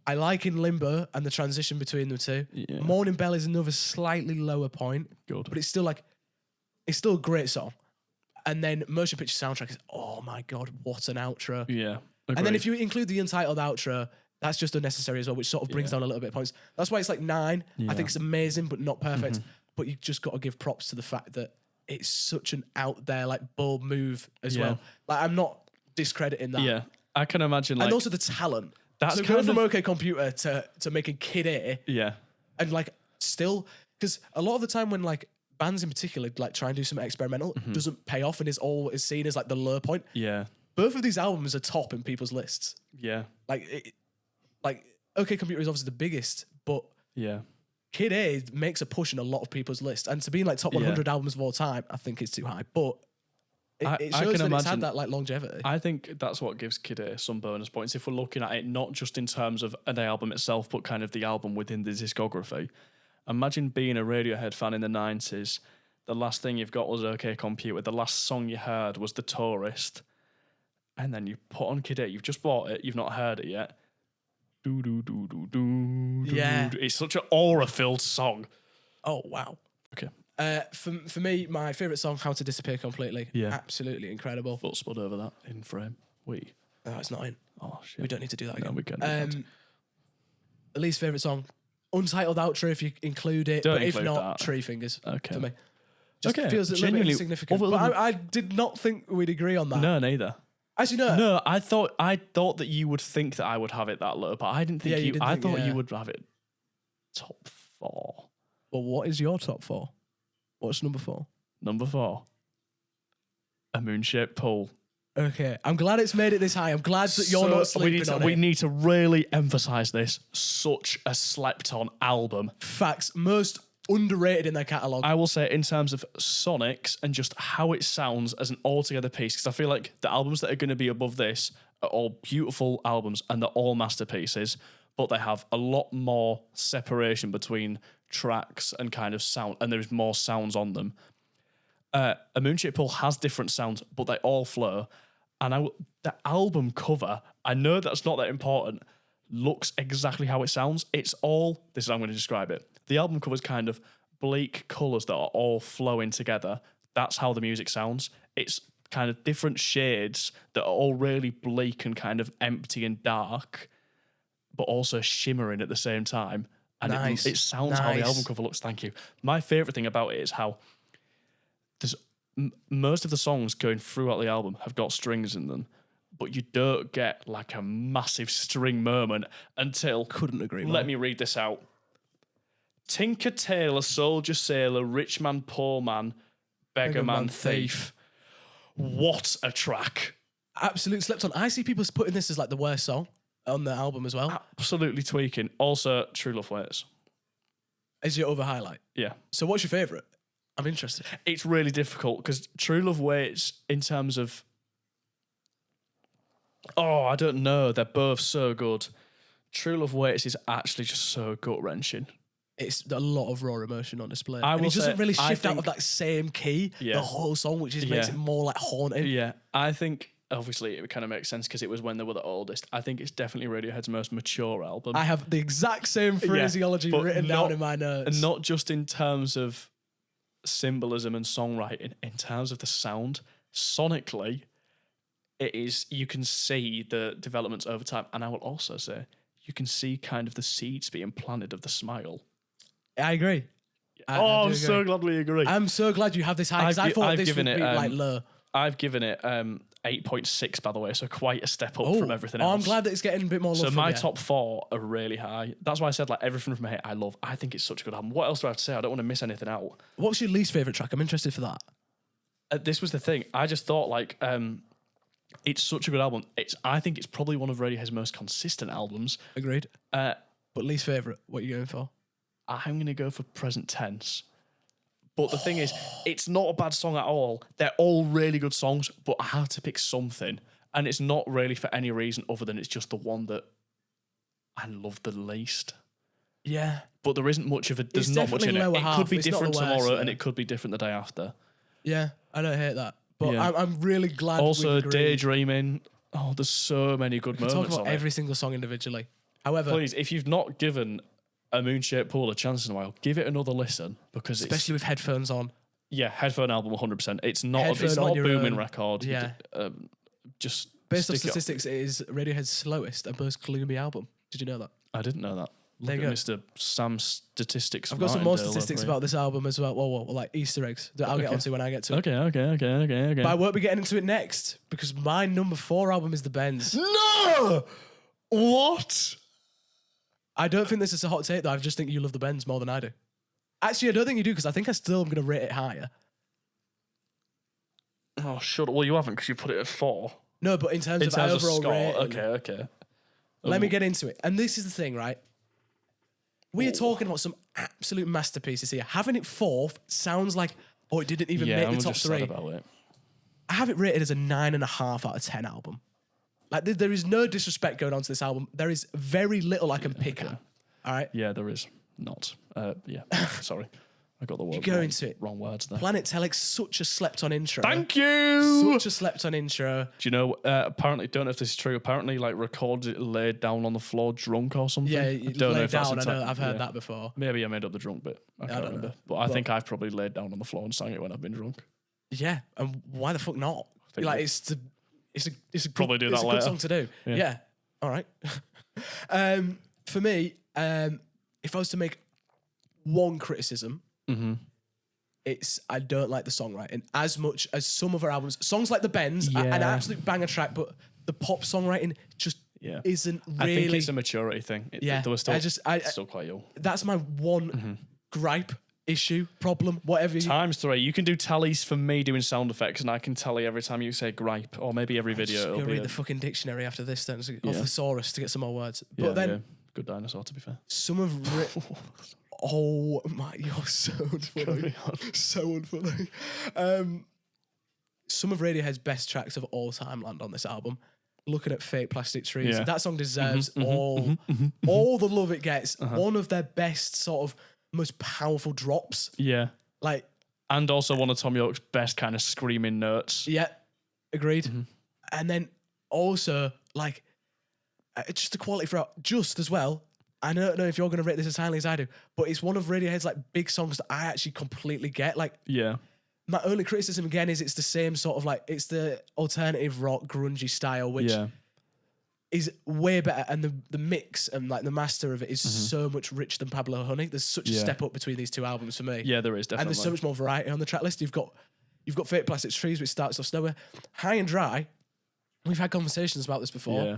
I like In Limbo and the transition between the two. Yeah. Morning Bell is another slightly lower point. Good. But it's still a great song. And then Motion Picture Soundtrack is, oh my God, what an outro. Yeah. And then if you include the untitled outro, that's just unnecessary as well, which sort of brings down a little bit of points. That's why it's like 9. I think it's amazing, but not perfect. But you just got to give props to the fact that it's such an out there, like bold move as well. Like I'm not discrediting that. Yeah. I can imagine, like, and also the talent. That's so kind going from of- OK Computer to making Kid A, Yeah. and like still, because a lot of the time when like bands in particular like try and do something experimental, doesn't pay off and is seen as like the low point. Yeah. Both of these albums are top in people's lists. Yeah. Like OK Computer is obviously the biggest, but Yeah. Kid A makes a push in a lot of people's lists, and to be in like top 100 albums of all time, I think it's too high. But it I shows can that it's imagine- had that like longevity. I think that's what gives Kid A some bonus points if we're looking at it not just in terms of an album itself, but kind of the album within the discography. Imagine being a Radiohead fan in the 90s. The last thing you've got was OK Computer. The last song you heard was The Tourist. And then you put on Kid A. You've just bought it. You've not heard it yet. Do, do, do, do, do, Yeah. do. It's such an aura-filled song. Oh wow. Okay. For me, my favourite song, How to Disappear Completely. Yeah. Absolutely incredible. Foot spud over that in frame. No, it's not in. Oh, shit. We don't need to do that No, again. we can. Least favourite song, untitled outro if you include it, Don't but if include not, that. Tree Fingers Okay. for me. Just Okay, feels a little bit genuinely, insignificant. other But than- I did not think we'd agree on that. No, neither. Actually, no. No, I thought that you would think that I would have it that low, but I didn't think Yeah, you you. didn't I think- thought yeah. you would have it top 4. Well, what is your top 4? What's number 4? Number 4, A Moon-Shaped Pool. Okay, I'm glad it's made it this high. I'm glad that you're not sleeping on we it. need to really emphasize this. Such a slept-on album. Facts, most underrated in their catalogue. I will say, in terms of sonics and just how it sounds as an altogether piece, because I feel like the albums that are going to be above this are all beautiful albums and they're all masterpieces, but they have a lot more separation between tracks and kind of sound, and there's more sounds on them. A Moon-Shaped Pool has different sounds, but they all flow. And the album cover, I know that's not that important, looks exactly how it sounds. It's all, this is how I'm going to describe it. The album cover is kind of bleak colours that are all flowing together. That's how the music sounds. It's kind of different shades that are all really bleak and kind of empty and dark, but also shimmering at the same time. And Nice. it sounds how the Nice. album cover looks. Thank you. My favourite thing about it is how there's most of the songs going throughout the album have got strings in them, but you don't get like a massive string moment until... Couldn't agree more. Let me read this out. Tinker, tailor, soldier, sailor, rich man, poor man, beggar man, thief. What a track. Absolute slept on. I see people putting this as like the worst song on the album as well. Absolutely tweaking. Also, True Love Waits. Is your other highlight? Yeah. So what's your favourite? I'm interested. It's really difficult because True Love Waits, in terms of... Oh, I don't know. They're both so good. True Love Waits is actually just so gut-wrenching. It's a lot of raw emotion on display. I And will it doesn't say, really I shift out think- of that same key the whole song, which makes Yeah. it more like haunting. Yeah, I think, obviously, it kind of makes sense because it was when they were the oldest. I think it's definitely Radiohead's most mature album. I have the exact same phraseology but written down in my notes. And not just in terms of symbolism and songwriting, in terms of the sound, sonically, it is, you can see the developments over time. And I will also say, you can see kind of the seeds being planted of the smile. I agree. I'm so glad we agree. I'm so glad you have this high because I thought this would be like low. I've given it 8.6, by the way, so quite a step up from everything else. I'm glad that it's getting a bit more love. So from my you. top 4 are really high. That's why I said like everything from here I love. I think it's such a good album. What else do I have to say? I don't want to miss anything out. What's your least favourite track? I'm interested for that. This was the thing. I just thought like It's such a good album. I think it's probably one of Radiohead's most consistent albums. Agreed. But least favourite, what are you going for? I'm going to go for Present Tense. But the thing is, it's not a bad song at all. They're all really good songs, but I have to pick something. And it's not really for any reason other than it's just the one that I love the least. Yeah. But there isn't much of it. There's not much in it. It could be different tomorrow and it could be different the day after. Yeah, I don't hate that. But I'm really glad. Also, Daydreaming. Oh, there's so many good moments. Talk about every single song individually. However, please, if you've not given A Moon-Shaped Pool a chance in a while, give it another listen because especially with headphones on. Yeah, headphone album 100%. It's not a booming record. Yeah. Just based on statistics, it is Radiohead's slowest and most gloomy album. Did you know that? I didn't know that. There you go. Mr. Sam Statistics. I've got some more statistics about this album as well. Whoa, like Easter eggs that I'll get onto when I get to it. Okay. But I won't be getting into it next because my number 4 album is The Bends. No! What? I don't think this is a hot take though. I just think you love The Bends more than I do. Actually, I don't think you do because I think I still am going to rate it higher. Oh, shut up. Well, you haven't because you put it at 4. No, but in terms of overall rating. Okay. Let me get into it. And this is the thing, right? We are talking about some absolute masterpieces here. Having it 4th sounds like, it didn't even make the top 3. About it. I have it rated as a 9.5 out of 10 album. Like, there is no disrespect going on to this album. There is very little I can pick at. All right? Yeah, there is not. Sorry. I got the wrong words there. Planet Telex, such a slept-on intro. Thank you! Such a slept-on intro. Do you know, apparently, don't know if this is true, apparently, like, recorded it laid down on the floor drunk or something. Yeah, I don't know if down, I've heard that before. Maybe I made up the drunk bit. I can't remember. But I think I've probably laid down on the floor and sang it when I've been drunk. Yeah, and why the fuck not? Like, it's a probably do that later. Good song to do. Yeah. All right. For me, if I was to make one criticism, it's I don't like the songwriting as much as some of her albums. Songs like The Bends, an absolute banger track, but the pop songwriting just isn't really. I think it's a maturity thing. There was still, still quite young. That's my one gripe, issue, problem, whatever. Times 3. You can do tallies for me doing sound effects, and I can tally every time you say gripe, or maybe every video. I'll read the fucking dictionary after this, then, or thesaurus to get some more words. But then, good dinosaur, to be fair. Some of. Oh my, you're so unfunny. So unfunny. Some of Radiohead's best tracks of all time land on this album. Looking at Fake Plastic Trees. That song deserves all the love it gets. One of their best sort of most powerful drops. Yeah. Like, and also one of Tom York's best kind of screaming notes. Yeah. Agreed. And then also like just the quality throughout just as well. I don't know if you're going to rate this as highly as I do, but it's one of Radiohead's like big songs that I actually completely get. Like, my only criticism again is it's the same sort of like it's the alternative rock grungy style, which is way better, and the mix and like the master of it is so much richer than Pablo Honey. There's such a step up between these two albums for me. Yeah, there is definitely, and there's so much more variety on the track list. You've got Fake Plastic Trees, which starts off slower, High and Dry. We've had conversations about this before. Yeah,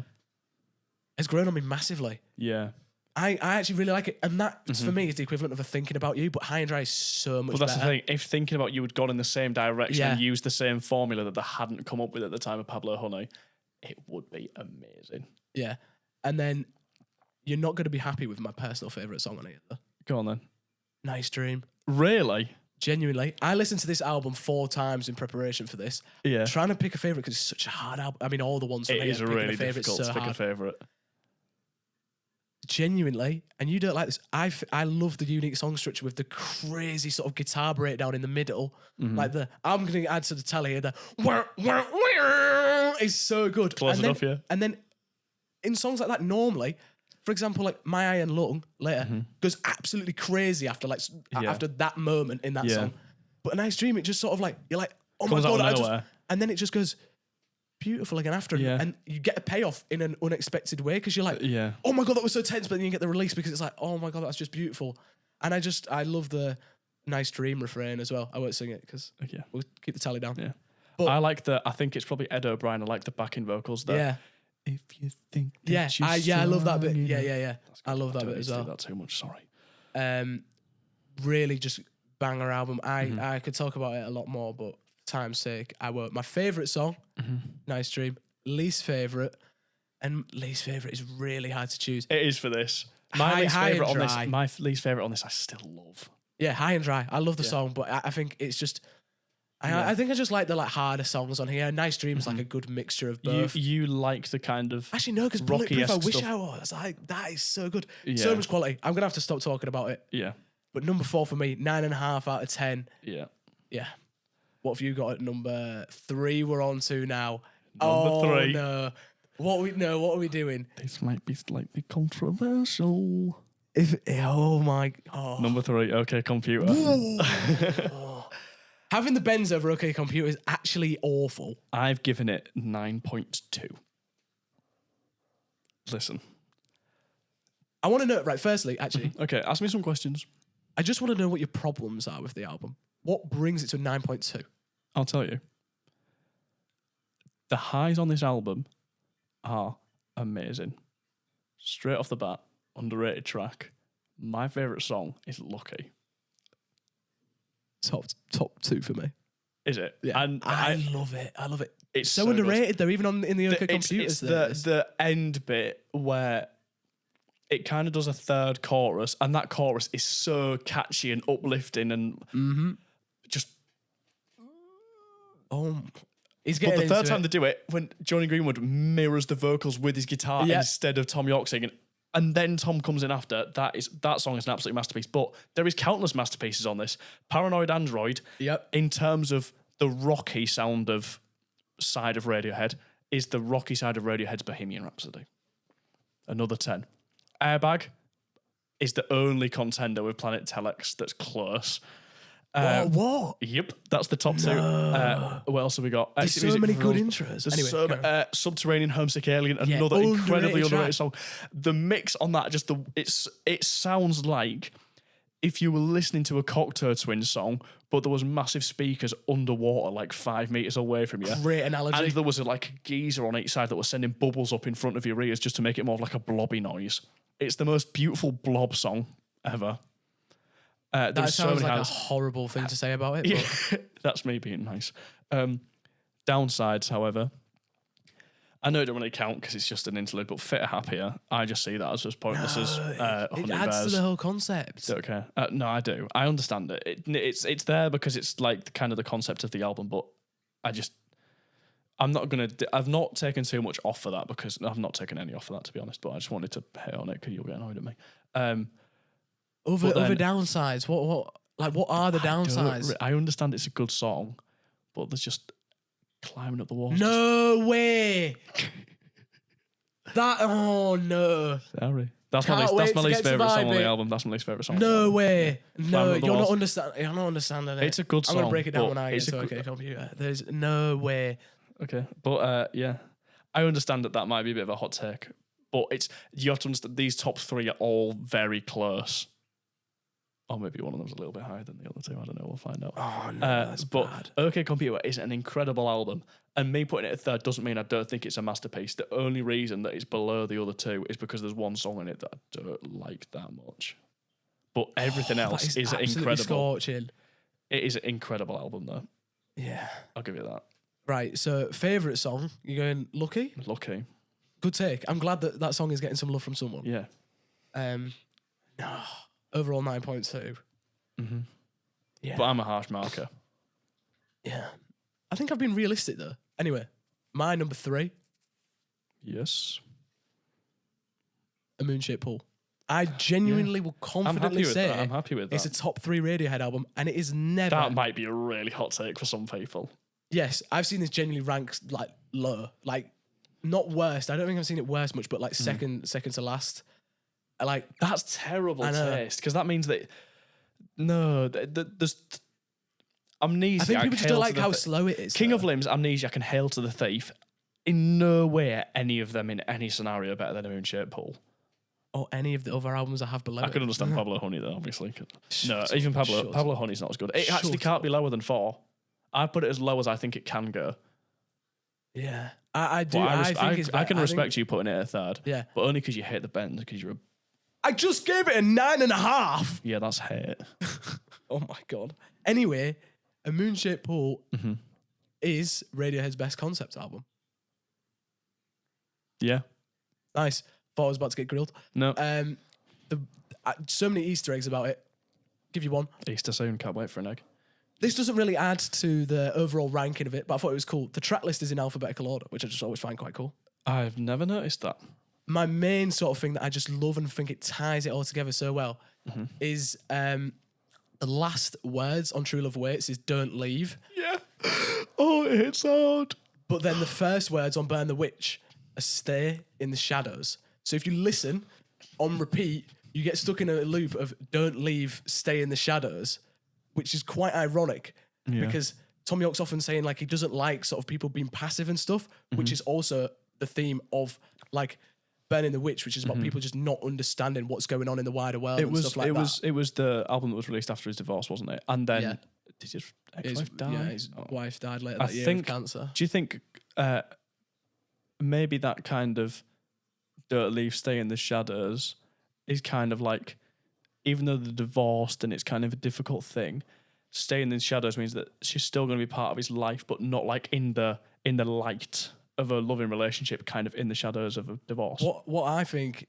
it's grown on me massively. Yeah. I actually really like it. And that, for me, is the equivalent of a Thinking About You, but High and Dry is so much better. But that's the thing. If Thinking About You had gone in the same direction and used the same formula that they hadn't come up with at the time of Pablo Honey, it would be amazing. Yeah. And then you're not going to be happy with my personal favourite song on it either. Go on then. Nice Dream. Really? Genuinely. I listened to this album 4 times in preparation for this. Yeah. Trying to pick a favourite because it's such a hard album. I mean, all the ones for me. It is really difficult to pick a favourite. Genuinely, and you don't like this, I love the unique song structure with the crazy sort of guitar breakdown in the middle. Like I'm going to add to the tally here, it's so good. Close enough, yeah. And then in songs like that, normally, for example, like My Iron Lung later goes absolutely crazy after that moment in that song. But A Nice Dream, it just sort of like, you're like, oh my God, and then it just goes beautiful again after, and you get a payoff in an unexpected way because you're like, oh my God, that was so tense, but then you get the release because it's like, oh my God, that's just beautiful. And I love the Nice Dream refrain as well. I won't sing it because we'll keep the tally down. Yeah, but I think it's probably Ed O'Brien. I like the backing vocals there. Yeah. If you think that I love that bit. Yeah. I love that bit as well. I don't that too much. Sorry. Really just banger album. I could talk about it a lot more, but time's sake, my favourite song, Nice Dream, least favourite, and least favourite is really hard to choose. It is for this. My least favourite on this, I still love. Yeah, High and Dry. I love the song, but I think it's just... I think I just like the harder songs on here. Nice Dream's like a good mixture of both. You like the kind of actually no, because Bulletproof I wish I was. Like that is so good. So much quality. I'm gonna have to stop talking about it. Yeah. But number 4 for me, 9.5 out of 10. Yeah. Yeah. What have you got at number 3 we're on to now? Number 3. No. What are we doing? This might be slightly controversial. Number 3, OK Computer. Having the Benz over OK Computer is actually awful. I've given it 9.2. Listen. I want to know, right, firstly, actually. Okay, ask me some questions. I just want to know what your problems are with the album. What brings it to 9.2? I'll tell you. The highs on this album are amazing. Straight off the bat, underrated track. My favourite song is Lucky. Top 2 for me. Is it? Yeah. And I love it. I love it. It's so underrated though, even in the OK Computers. It's the end bit where it kind of does a third chorus, and that chorus is so catchy and uplifting and just... He's getting but the third time it. they do it, when Johnny Greenwood mirrors the vocals with his guitar instead of Tom York singing, and then Tom comes in after, that song is an absolute masterpiece. But there is countless masterpieces on this. Paranoid Android, in terms of the rocky sound of side of Radiohead, is the rocky side of Radiohead's Bohemian Rhapsody. Another 10. Airbag is the only contender with Planet Telex that's close. What? Yep, that's the top 2. What else have we got? There's so many good intros. Anyway, Subterranean Homesick Alien, another incredibly underrated song. The mix on that, it sounds like if you were listening to a Cocteau Twins song, but there was massive speakers underwater, like 5 meters away from you. Great analogy. And there was a geezer on each side that was sending bubbles up in front of your ears just to make it more of like a blobby noise. It's the most beautiful blob song ever. That sounds like a horrible thing to say about it. But. That's me being nice. Downsides, however, I know it don't really count because it's just an interlude, but Fitter Happier, I just see that as pointless as Honey it adds Bears. to the whole concept. Okay. No, I do. I understand it. It's there because it's like kind of the concept of the album, but I've not taken too much off for that because I've not taken any off for that, to be honest, but I just wanted to hit on it because you'll get annoyed at me. Other downsides, what are the downsides? I understand it's a good song, but there's just climbing up the walls. No way! No. Sorry. That's my least favourite song on the album. That's my least favourite song. No way. No, you're not understanding it. It's a good song. I'm going to break it down when I get to OK Computer. There's no way. Okay. But yeah, I understand that might be a bit of a hot take, but you have to understand these top 3 are all very close. Or maybe one of them's a little bit higher than the other 2. I don't know. We'll find out. Oh, no, that's bad. OK Computer is an incredible album. And me putting it at 3rd doesn't mean I don't think it's a masterpiece. The only reason that it's below the other 2 is because there's one song in it that I don't like that much. But everything else is incredible. Scorching. It is an incredible album, though. Yeah. I'll give you that. Right, so favourite song, you're going Lucky? Lucky. Good take. I'm glad that song is getting some love from someone. Yeah. Overall 9.2. Mm-hmm. Yeah. But I'm a harsh marker. Yeah. I think I've been realistic though. Anyway, my number 3. Yes. A Moon-Shaped Pool. I genuinely will confidently say I'm happy with that. It's a top 3 Radiohead album, and it is never... That might be a really hot take for some people. Yes, I've seen this genuinely ranked low. Not worst. I don't think I've seen it worst much, but second to last. That's terrible taste because that means that there's Amnesiac. I think people just don't like how slow it is. King of Limbs, Amnesiac, and Hail to the Thief. In no way are any of them in any scenario better than a Moon-Shaped Pool. Or any of the other albums I have below. I could understand Pablo Honey though, obviously. No, even Pablo Honey's not as good. It actually can't be lower than 4. I put it as low as I think it can go. Yeah, I do. I can respect you putting it at 3rd. Yeah, but only because you hate the Bends. Because you're I just gave it a 9.5. Yeah, that's hate. Oh my god. Anyway, A Moon-Shaped Pool is Radiohead's best concept album. Yeah. Nice. Thought I was about to get grilled. No. So many Easter eggs about it. Give you one. Easter soon. Can't wait for an egg. This doesn't really add to the overall ranking of it, but I thought it was cool. The track list is in alphabetical order, which I just always find quite cool. I've never noticed that. My main sort of thing that I just love and think it ties it all together so well is the last words on True Love Waits is "Don't Leave." Yeah. Oh, it hits hard. But then the first words on Burn the Witch are "Stay in the Shadows." So if you listen on repeat, you get stuck in a loop of "Don't leave, stay in the shadows," which is quite ironic because Tom York's often saying like he doesn't like sort of people being passive and stuff, which is also the theme of like Burning the Witch, which is about people just not understanding what's going on in the wider world and stuff like that. It was the album that was released after his divorce, wasn't it? And then did his ex-wife die? Yeah, his wife died later that year of cancer. Do you think maybe that kind of "Don't leave, stay in the shadows" is kind of like, even though they're divorced and it's kind of a difficult thing, staying in the shadows means that she's still going to be part of his life, but not like in the light of a loving relationship, kind of in the shadows of a divorce. What I think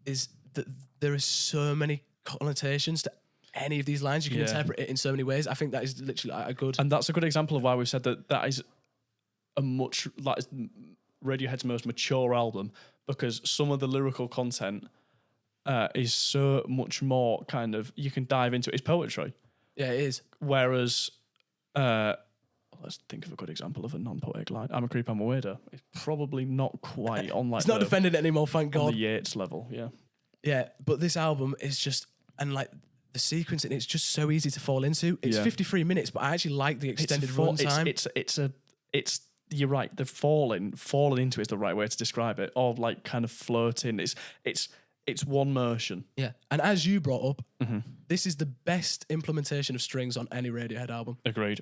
is that there are so many connotations to any of these lines. You can interpret it in so many ways. I think that is literally a good... And that's a good example of why we've said that is a much... like Radiohead's most mature album, because some of the lyrical content is so much more kind of... you can dive into it. It's poetry. Yeah, it is. Whereas... let's think of a good example of a non-poetic line. "I'm a creep, I'm a weirdo." It's probably not quite on like... It's not defended anymore, thank God. On the Yeats level, yeah. Yeah, but this album is just... and like the sequence, and it's just so easy to fall into. It's 53 minutes, but I actually like the extended runtime. It's you're right. The falling into it is the right way to describe it. Or like kind of floating. It's one motion. Yeah, and as you brought up, this is the best implementation of strings on any Radiohead album. Agreed.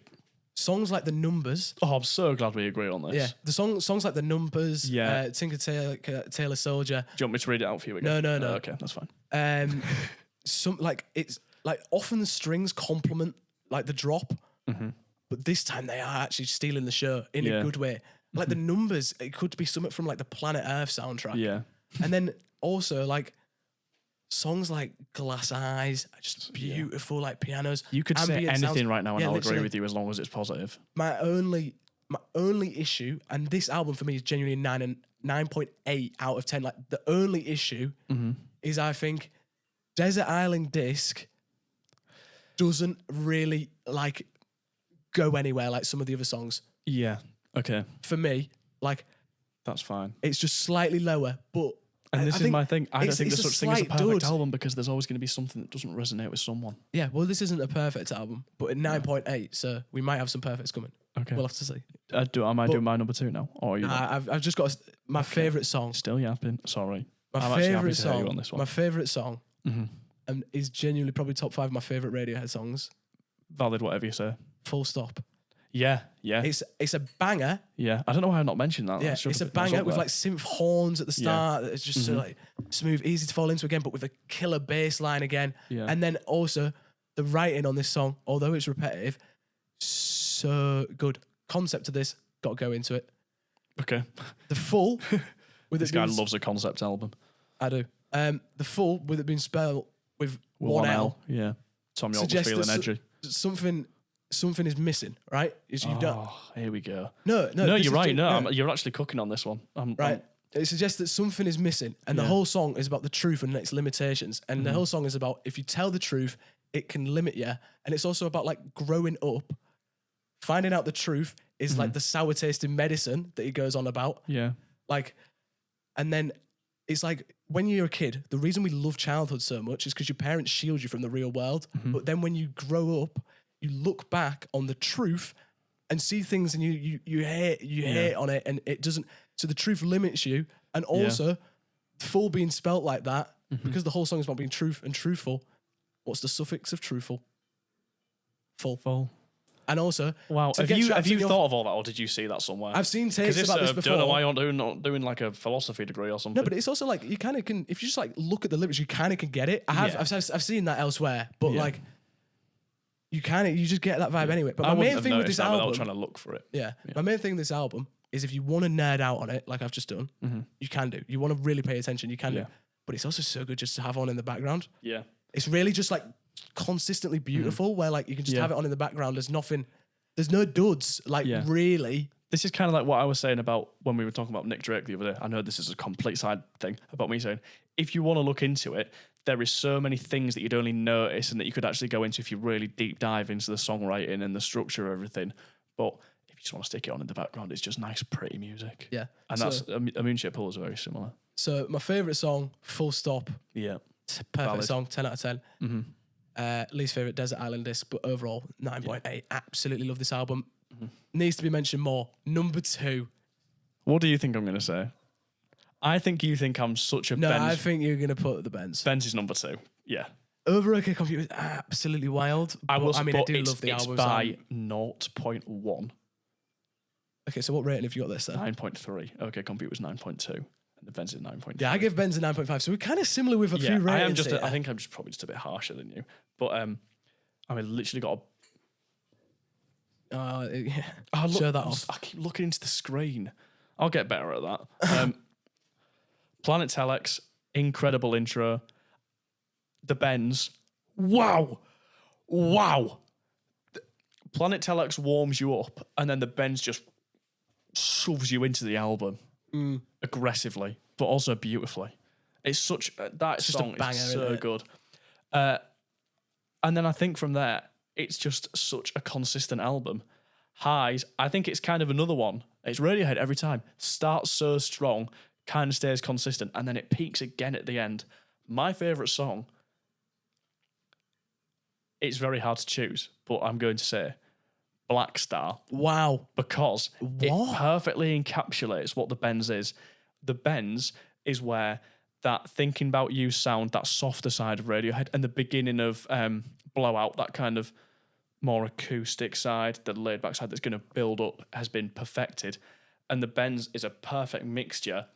Songs like The Numbers. Oh, I'm so glad we agree on this. Yeah, the songs like The Numbers. Yeah, Tinker Tailor Soldier. Do you want me to read it out for you again? No. Okay, that's fine. Some like it's like often the strings complement like the drop, but this time they are actually stealing the show in a good way. Like The Numbers, it could be something from like the Planet Earth soundtrack. Yeah, and then also like songs like Glass Eyes are just beautiful, like pianos. You could say anything sounds, right now and I'll agree with you as long as it's positive. My only issue, and this album for me is genuinely 9.8 out of 10. Like the only issue is I think Desert Island Disc doesn't really like go anywhere like some of the other songs. Yeah. Okay. For me, like that's fine. It's just slightly lower, but and this is my thing. I don't think there's such thing as a perfect album because there's always going to be something that doesn't resonate with someone. Yeah, well, this isn't a perfect album, but at 9.8, so we might have some perfects coming. Okay, we'll have to see. Am I doing my number 2 now, or are you? I've just got my favorite song. Still yapping. Sorry, my favorite song on this one. My favorite song, and is genuinely probably top 5 of my favorite Radiohead songs. Valid, whatever you say. Full Stop. Yeah. It's a banger. Yeah, I don't know why I've not mentioned that. Yeah, it's a banger with like synth horns at the start. It's just so like smooth, easy to fall into again, but with a killer bass line again. Yeah. And then also the writing on this song, although it's repetitive, so good. Concept of this, got to go into it. Okay. The Full. This guy loves a concept album. I do. The Full, with it being spelled with one L. Yeah. Tom York was feeling edgy. Something is missing, right? Here we go. No, you're right. You're actually cooking on this one. Right. It suggests that something is missing, and the whole song is about the truth and its limitations. And the whole song is about if you tell the truth, it can limit you. And it's also about like growing up, finding out the truth is like the sour tasting medicine that he goes on about. Yeah. Like, and then it's like when you're a kid, the reason we love childhood so much is because your parents shield you from the real world. But then when you grow up, you look back on the truth and see things and you hate on it, and it doesn't. So the truth limits you, and also full being spelt like that because the whole song is about being truth and truthful. What's the suffix of truthful? Full. And also, wow, have you thought of all that, or did you see that somewhere? I've seen tapes about this before. I don't know why you're not doing like a philosophy degree or something. No, but it's also like you kind of can, if you just like look at the lyrics, you kind of can get it. I've seen that elsewhere, but like. you just get that vibe anyway. But I my main have thing with this album, without trying to look for it. Yeah, my main thing with this album is if you want to nerd out on it, like I've just done, you can do. You want to really pay attention, you can do. But it's also so good just to have on in the background. Yeah. It's really just like consistently beautiful where like you can just have it on in the background. There's no duds, like really. This is kind of like what I was saying about when we were talking about Nick Drake the other day. I know this is a complete side thing about me saying, if you want to look into it, there is so many things that you'd only notice and that you could actually go into if you really deep dive into the songwriting and the structure of everything. But if you just want to stick it on in the background, it's just nice, pretty music. Yeah. And that's Amnesiac Pull is very similar. So my favourite song, Full Stop. Yeah. Perfect song, 10 out of 10. Least favourite, Desert Island Disc, but overall, 9.8. Yeah. Absolutely love this album. Needs to be mentioned more. Number 2. What do you think I'm going to say? I think you think I'm such a No, Benz. I think you're going to put the Benz. Benz is number 2. Yeah. Over OK Computer is absolutely wild. I do love the album. It's by 0.1. Okay, so what rating have you got this then? 9.3. OK Computer was 9.2. And the Benz is 9.3. Yeah, I give Benz a 9.5. So we're kind of similar with a few ratings. I think I'm just probably just a bit harsher than you. But I literally got a... show that off. I keep looking into the screen. I'll get better at that. Planet Telex, incredible intro. The Benz, wow. Planet Telex warms you up, and then the Benz just shoves you into the album aggressively, but also beautifully. It's such that song is so good. And then I think from there, it's just such a consistent album. Highs, I think it's kind of another one. It's Radiohead every time. Starts so strong, kind of stays consistent, and then it peaks again at the end. My favourite song, it's very hard to choose, but I'm going to say Black Star. Wow. Because it perfectly encapsulates what the Benz is. The Benz is where that Thinking About You sound, that softer side of Radiohead, and the beginning of Blowout, that kind of more acoustic side, the laid back side that's going to build up, has been perfected. And the Benz is a perfect mixture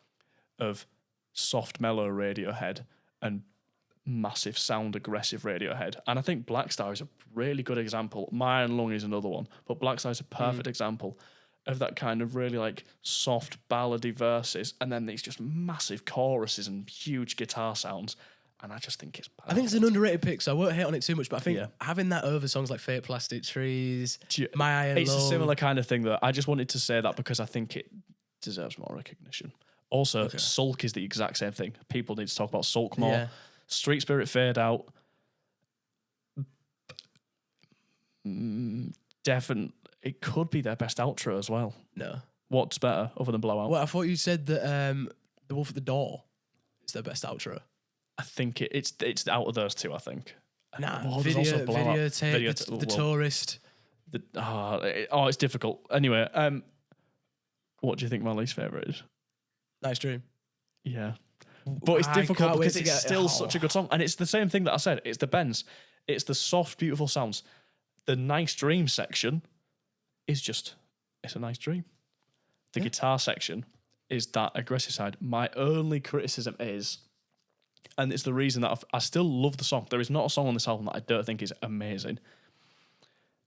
of soft mellow Radiohead and massive sound aggressive Radiohead. And I think Black Star is a really good example. My Iron Lung is another one, but Black Star is a perfect example of that kind of really like soft ballady verses and then these just massive choruses and huge guitar sounds. And I just think it's perfect. I think it's an underrated pick, so I won't hate on it too much, but I think having that over songs like Fake Plastic Trees, My Iron Lung... It's a similar kind of thing, though. I just wanted to say that because I think it deserves more recognition. Also, Sulk is the exact same thing. People need to talk about Sulk more. Yeah. Street Spirit Fade Out. Definitely, it could be their best outro as well. No. What's better other than Blowout? Well, I thought you said that The Wolf at the Door is their best outro. I think it's out of those two, I think. Nah, Videotape, the Tourist. It's difficult. Anyway, what do you think my least favourite is? Nice Dream. Yeah. But it's difficult because it's still such a good song. And it's the same thing that I said. It's the Benz. It's the soft, beautiful sounds. The Nice Dream section is just, it's a nice dream. The guitar section is that aggressive side. My only criticism is, and it's the reason that I still love the song. There is not a song on this album that I don't think is amazing.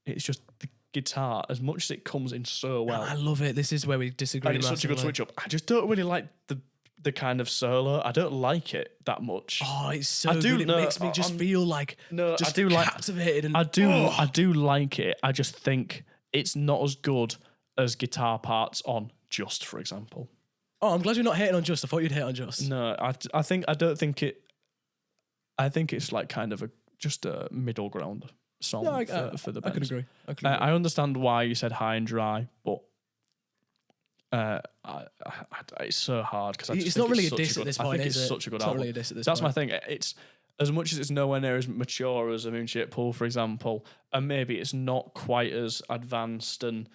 It's just the guitar, as much as it comes in so well. I love it. This is where we disagree. And it's such a good switch up. I just don't really like the kind of solo. I don't like it that much. Oh, it's so good. It makes me just feel like captivated. And, I do like it. I just think it's not as good as guitar parts on Just, for example. Oh, I'm glad you're not hating on Just. I thought you'd hate on Just. No, I think it's like kind of just a middle ground song for the band. I can agree. I understand why you said high and dry, but it's so hard because it's not really a diss at this point. I think it's such a good album. Really a diss at this That's point. my thing. It's as much as it's nowhere near as mature as Amnesiac Pull, for example, and maybe it's not quite as advanced. And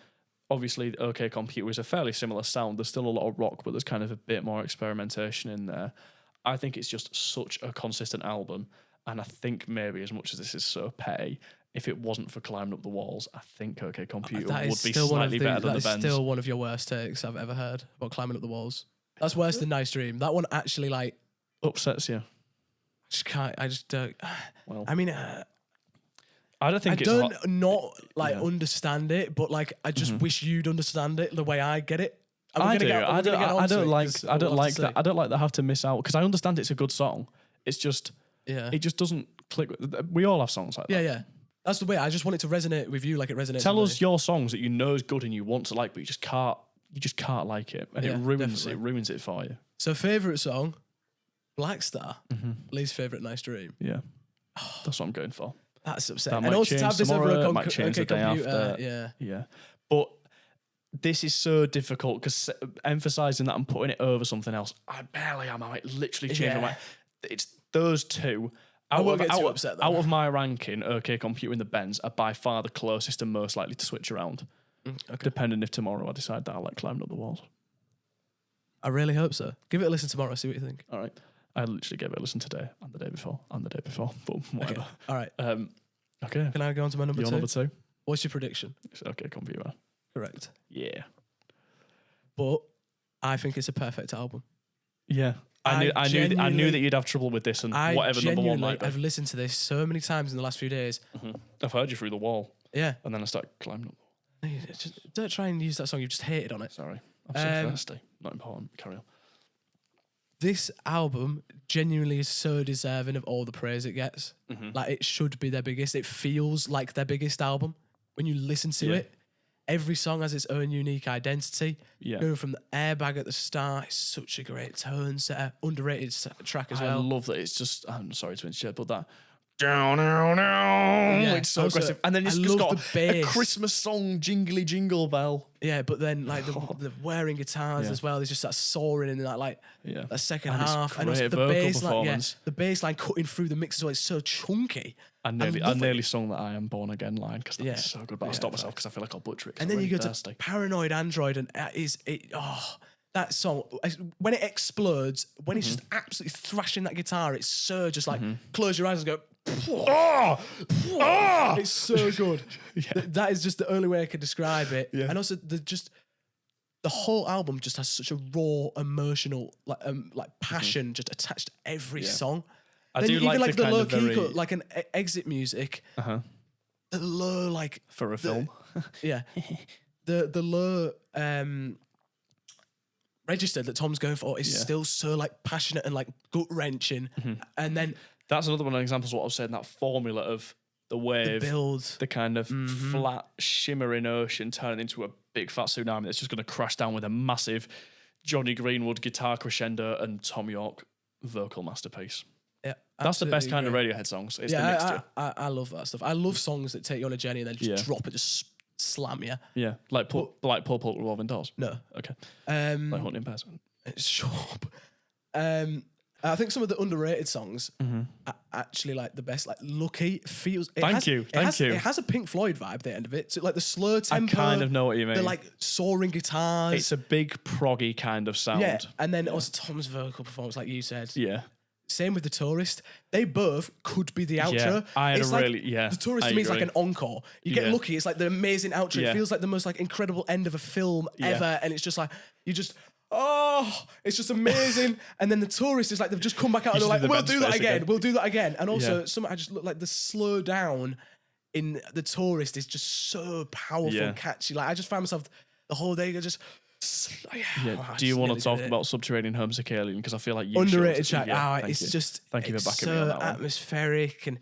obviously, OK Computer is a fairly similar sound. There's still a lot of rock, but there's kind of a bit more experimentation in there. I think it's just such a consistent album, and I think maybe as much as this is so petty, if it wasn't for Climbing Up the Walls, I think OK Computer would be slightly better than the Benz. That is still one of your worst takes I've ever heard about Climbing Up the Walls. That's worse than Nice Dream. That one actually like upsets you. I just don't. Well, I mean, I don't think understand it, but like I just wish you'd understand it the way I get it. I do. I don't like that. I don't like that I have to miss out because I understand it's a good song. It's just it just doesn't click. We all have songs like that. Yeah. That's the way. I just want it to resonate with you like it resonates. Tell us your songs that you know is good and you want to like, but you just can't like it, and it ruins it for you. So favorite song, Black Star. Least favorite, Nice Dream. Yeah, that's what I'm going for. That's upsetting. And also to have this over a computer. After. Yeah. But this is so difficult because emphasizing that and putting it over something else, I barely am. I might literally change my mind. It's those two. Out of my ranking, OK Computer and the Bends are by far the closest and most likely to switch around. Depending if tomorrow I decide that I like Climbing Up the Walls. I really hope so. Give it a listen tomorrow, see what you think. All right. I literally gave it a listen today and the day before, but whatever. Okay. All right. Okay. Can I go on to my number 2? Number 2? What's your prediction? It's OK Computer. Correct. Yeah. But I think it's a perfect album. Yeah. I knew that you'd have trouble with this and whatever number 1 might be. I've listened to this so many times in the last few days. I've heard you through the wall. Yeah. And then I started climbing up the wall. Just don't try and use that song. You've just hated on it. Sorry. I'm so thirsty. Not important. Carry on. This album genuinely is so deserving of all the praise it gets. Like, it should be their biggest. It feels like their biggest album. When you listen to it, every song has its own unique identity. Yeah. Going from the Airbag at the start, it's such a great tone setter. Underrated track as well. I love that it's just, I'm sorry to interject, but that it's so aggressive. And then it's got a Christmas song, Jingly Jingle Bell. Yeah, but then like the wearing guitars as well. There's just that soaring in that second half. And also the bass line, the bass line cutting through the mix as well. It's so chunky. I nearly sung that I Am Born Again line because that's so good, but I'll stop myself because I feel like I'll butcher it. And then you go to Paranoid Android and that song, when it explodes, when it's just absolutely thrashing that guitar, it's so just like, close your eyes and go, it's so good. That is just the only way I can describe it. And also the whole album just has such a raw emotional passion just attached to every song. I do like the low key cut, like an exit music. The low, like for a film. The low register that Tom's going for is still so like passionate and like gut wrenching. And then that's another one of the examples of what I was saying, that formula of the wave, the build, the kind of flat, shimmering ocean turning into a big fat tsunami that's just going to crash down with a massive Johnny Greenwood guitar crescendo and Tom York vocal masterpiece. Yeah, that's the best kind of Radiohead songs. It's the mixture. I love that stuff. I love songs that take you on a journey and then just drop it, just slam you. Yeah, like Pull Revolving Doors. No, okay. Like Hunting Bears. Sure. I think some of the underrated songs are actually like the best. Like Lucky feels. Thank you. It has a Pink Floyd vibe at the end of it. So like the slow tempo. I kind of know what you mean. The like soaring guitars. It's a big proggy kind of sound. Yeah, and then also Tom's vocal performance, like you said. Yeah. Same with The Tourist. They both could be the outro. The Tourist to me is like an encore. You get Lucky, it's like the amazing outro. It feels like the most like incredible end of a film ever. And it's just like, it's just amazing. And then The Tourist is like, they've just come back out and they're like, we'll do that again. We'll do that again. And also, I just look like the slow down in The Tourist is just so powerful and catchy. Like, I just find myself the whole day just... Do you want to talk about Subterranean Homesick Alien? Because I feel like you underrated track. Thank you for backing me on that one. Atmospheric and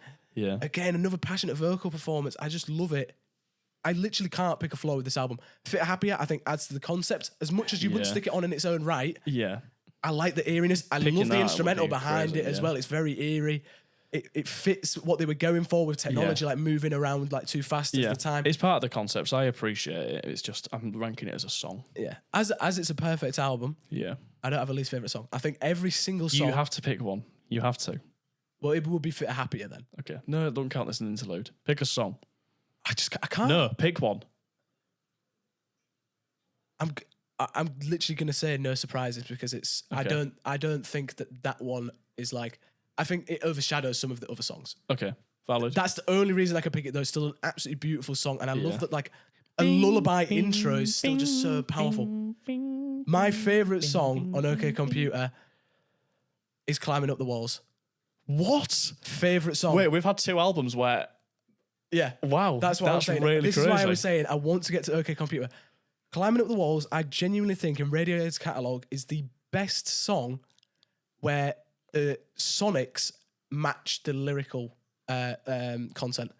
again another passionate vocal performance. I just love it. I literally can't pick a flaw with this album. Fitter Happier, I think, adds to the concept as much as you wouldn't stick it on in its own right. Yeah, I like the eeriness. I love the instrumental behind it as well. It's very eerie. It fits what they were going for with technology, like moving around like too fast at the time. It's part of the concept, so I appreciate it. It's just I'm ranking it as a song. Yeah, as it's a perfect album. Yeah, I don't have a least favorite song. I think every single song. You have to pick one. You have to. Well, it would be Fitter Happier then. Okay, no, don't count this as an interlude. Pick a song. I can't. No, pick one. I'm literally gonna say No Surprises because it's. Okay. I don't think that one is like. I think it overshadows some of the other songs. Okay, valid. That's the only reason I can pick it, though. It's still an absolutely beautiful song, and I love that like a lullaby intro is still just so powerful. My favourite song on OK Computer is Climbing Up the Walls. What? Favourite song? Wait, we've had 2 albums where Yeah. Wow. That's what I was saying. Really this crazy. is why I was saying I want to get to OK Computer. Climbing Up the Walls, I genuinely think in Radiohead's catalogue is the best song where the sonics match the lyrical content.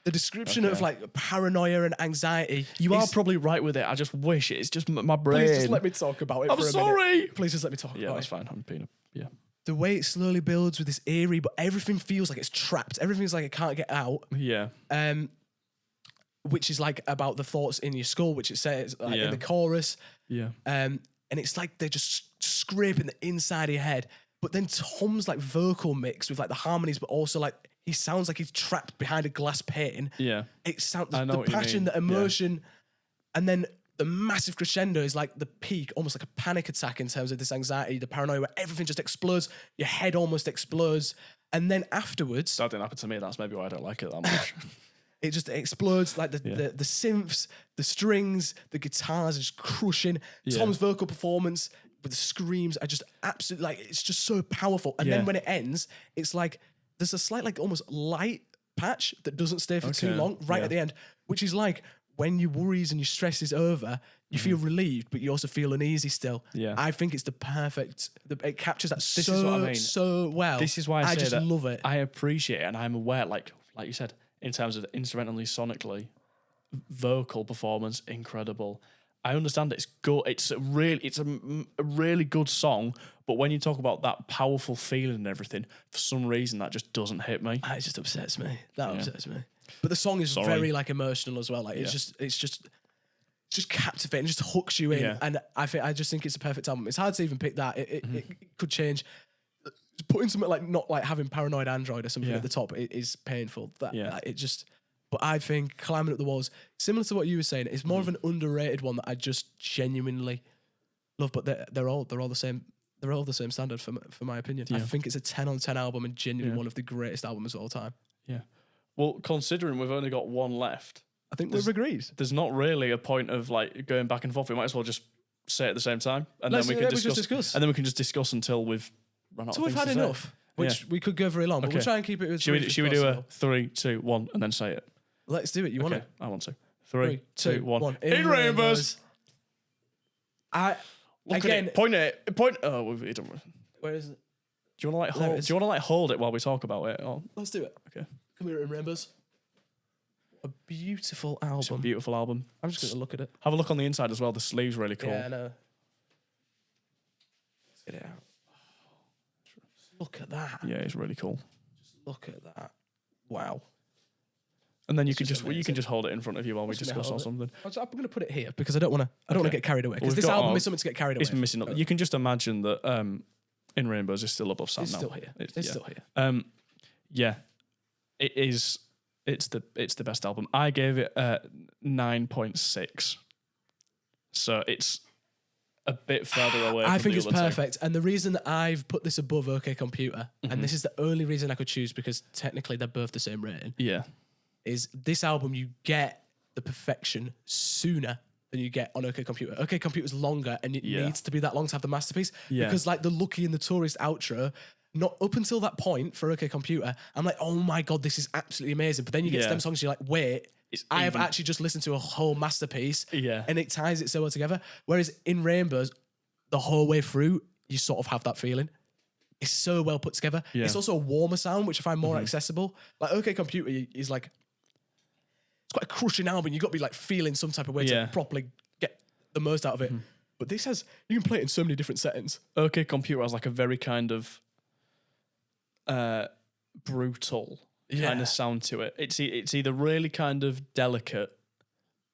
The description of like paranoia and anxiety. You are probably right with it. I just wish it's just my brain. Please just let me talk about it. I'm for a sorry. minute. Please just let me talk. Yeah, about that's it. fine. I'm being The way it slowly builds with this eerie, but everything feels like it's trapped. Everything's like it can't get out. Yeah. Which is like about the thoughts in your skull, which it says like in the chorus. Yeah. And it's like they're just scraping the inside of your head. But then Tom's like vocal mix with like the harmonies, but also like he sounds like he's trapped behind a glass pane. Yeah. It sounds the passion, the emotion, and then the massive crescendo is like the peak, almost like a panic attack in terms of this anxiety, the paranoia, where everything just explodes, your head almost explodes, and then afterwards, That didn't happen to me. That's maybe why I don't like it that much. it just explodes, like the synths, the strings, the guitars are just crushing. Tom's vocal performance with the screams are just absolutely, like, it's just so powerful. And then when it ends, it's like there's a slight, like, almost light patch that doesn't stay for too long at the end, which is like when your worries and your stress is over, you feel relieved, but you also feel uneasy still. Yeah. I think it's the perfect, it captures that this is what I mean. so well. This is why I say just that love it. I appreciate it, and I'm aware, like you said, in terms of instrumentally, sonically, vocal performance, incredible. I understand it's good. It's a really good song, but when you talk about that powerful feeling and everything, for some reason that just doesn't hit me. It just upsets me. That upsets me. But the song is very like emotional as well. Like it's just captivating, just hooks you in. Yeah. And I just think it's a perfect album. It's hard to even pick that. It could change. Putting something like not like having Paranoid Android or something at the top is painful. But I think Climbing Up the Walls, similar to what you were saying, is more of an underrated one that I just genuinely love. But they're all the same. They're all the same standard for my opinion. I think it's a 10 on 10 album and genuinely one of the greatest albums of all time. Yeah. Well, considering we've only got one left, I think we've agreed. There's not really a point of like going back and forth. We might as well just say it at the same time, and then we can discuss. And then we can just discuss until we've run out. So we've had enough, which we could go very long, but we'll try and keep it as brief as possible. Should we do a 3, 2, 1, and then say it? Let's do it. You want it? I want to. 3, 2, 1. In Rainbows. Point it. Oh, we don't. Where is it? Do you want to like hold it while we talk about it? Or? Let's do it. Okay. Come here, In Rainbows. A beautiful album. It's a beautiful album. I'm just going to look at it. Have a look on the inside as well. The sleeve's really cool. Yeah, I know. Let's get it out. Look at that. Yeah, it's really cool. Just look at that. Wow. And then you can just hold it in front of you while we discuss or something. I'm going to put it here because I don't want to get carried away, because this album is something to get carried away. It's missing up. You can just imagine that In Rainbows is still above Sam now. It's still here. It's still here. Yeah. It is. It's the best album. I gave it 9.6. So it's a bit further away. I think it's perfect. And the reason that I've put this above OK Computer, and this is the only reason I could choose because technically they're both the same rating. Yeah. Is this album, you get the perfection sooner than you get on OK Computer. OK Computer's longer, and it needs to be that long to have the masterpiece. Yeah. Because like the Lucky and the Tourist outro, not up until that point for OK Computer, I'm like, oh my God, this is absolutely amazing. But then you get STEM songs, you're like, wait, I have actually just listened to a whole masterpiece. Yeah. And it ties it so well together. Whereas in Rainbows, the whole way through, you sort of have that feeling. It's so well put together. Yeah. It's also a warmer sound, which I find more accessible. Like OK Computer is like, it's quite a crushing album. You've got to be like feeling some type of way to properly get the most out of it. But this has, you can play it in so many different settings. OK Computer has like a very kind of brutal kind of sound to it. It's either really kind of delicate.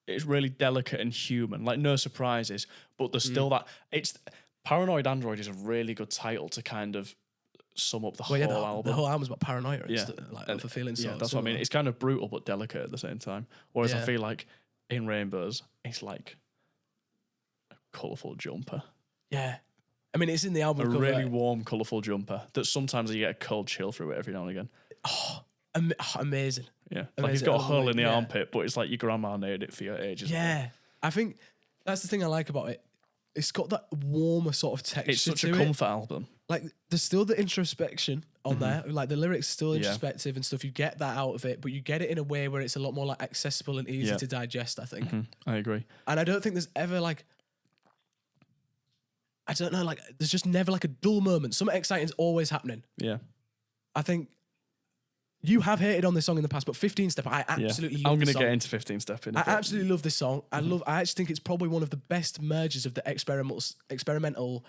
It's really delicate and human, like no surprises, but there's still that. It's Paranoid Android is a really good title to kind of sum up the whole album. The whole album's about paranoia. It's the feelings. Yeah, that's what I mean. It's kind of brutal but delicate at the same time. Whereas I feel like in Rainbows, it's like a colourful jumper. Yeah. I mean, it's in the album a cover. Really warm, colourful jumper that sometimes you get a cold chill through it every now and again. Oh, amazing. Yeah. Amazing. Like it's got a hole in the armpit, but it's like your grandma made it for your age. Yeah. I think that's the thing I like about it. It's got that warmer sort of texture. It's such a comfort album. like there's still the introspection on there. Like the lyrics still introspective and stuff. You get that out of it, but you get it in a way where it's a lot more like accessible and easy to digest, I think. I agree. And I don't think there's ever like, I don't know, like there's just never like a dull moment. Something exciting's always happening. Yeah. I think you have hated on this song in the past, but 15 Step, I absolutely love. I'm going to get into 15 Step in. I absolutely love this song. I actually think it's probably one of the best merges of the experimental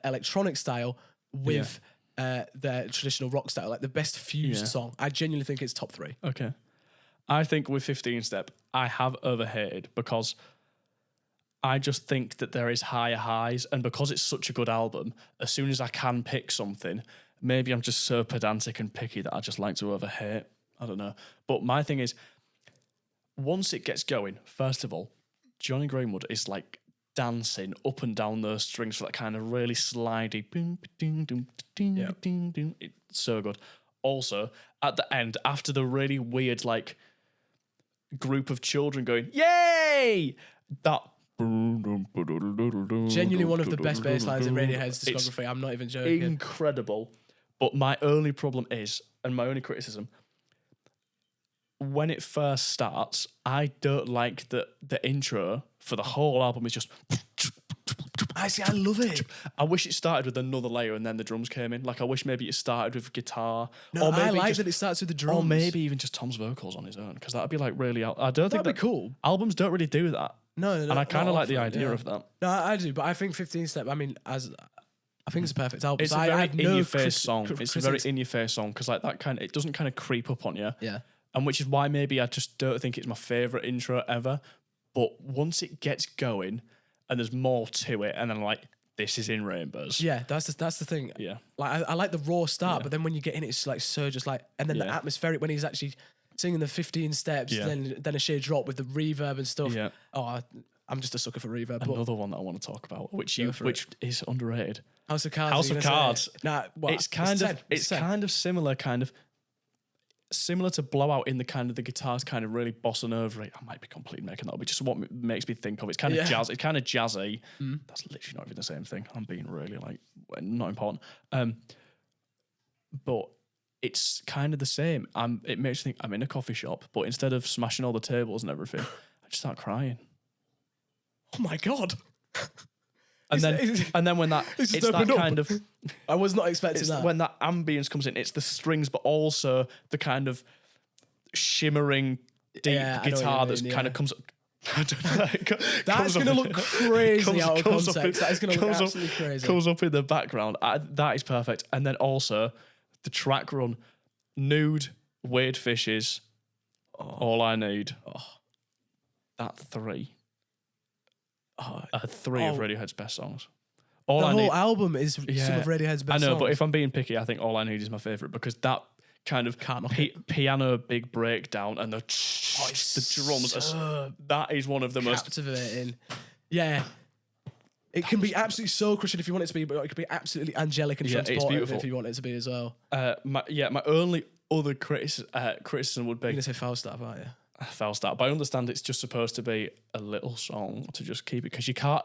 electronic style with the traditional rock style, like the best fused song. I genuinely think it's top 3. Okay. I think with 15 Step, I have overhated because I just think that there is higher highs, and because it's such a good album, as soon as I can pick something, maybe I'm just so pedantic and picky that I just like to overhate. I don't know. But my thing is, once it gets going, first of all, Johnny Greenwood is like dancing up and down those strings for that kind of really slidey. It's so good. Also, at the end, after the really weird like group of children going, yay! That genuinely one of the best bass lines in Radiohead's discography. I'm not even joking. Incredible. But my only problem is, and my only criticism, when it first starts, I don't like that the intro for the whole album is just... I love it. I wish it started with another layer and then the drums came in. Like, I wish maybe it started with guitar. No, or maybe I like that it starts with the drums. Or maybe even just Tom's vocals on his own, because that'd be like really... I don't think that'd be cool. Albums don't really do that. No, and I kind of like the idea of that. No, I do, but I think 15 Step, I mean, I think it's a perfect album. It's a very in-your-face song. It's a very in-your-face song, because like that kind of, it doesn't kind of creep up on you. Yeah. And which is why maybe I just don't think it's my favourite intro ever. But once it gets going and there's more to it, and then like, this is in Rainbows. Yeah, that's the thing. Yeah. Like I like the raw start, but then when you get in, it's like so just like, and then the atmospheric when he's actually singing the 15 steps, then a sheer drop with the reverb and stuff. Yeah. Oh, I'm just a sucker for reverb. Another one that I want to talk about, which is underrated. House of Cards. House of Cards. Nah, well, it's kind of similar to Blowout in the kind of the guitar's kind of really bossing over it. I might be completely making that up. It's just what makes me think of. It's kind of jazz. It's kind of jazzy. That's literally not even the same thing. I'm being really like not important. But it's kind of the same. It makes me think I'm in a coffee shop, but instead of smashing all the tables and everything, I just start crying. Oh my God. And then when that it's that kind of, I was not expecting that. When that ambience comes in, it's the strings, but also the kind of shimmering deep guitar that's kind of comes up. I don't know. That's going to look crazy out of context. That is going to look absolutely crazy. Comes up in the background. That is perfect. And then also the track run, Nude, Weird Fishes, All I Need. That 3. 3 of Radiohead's best songs. The whole album is some of Radiohead's best songs. I know, but if I'm being picky, I think All I Need is my favourite, because that kind of piano big breakdown and the drums, that is one of the most captivating. Yeah. It can be absolutely so crushing if you want it to be, but it can be absolutely angelic and transportive if you want it to be as well. My only other criticism would be... You're going to say Falstaff, aren't you? Falstaff, but I understand it's just supposed to be a little song to just keep it, because you can't,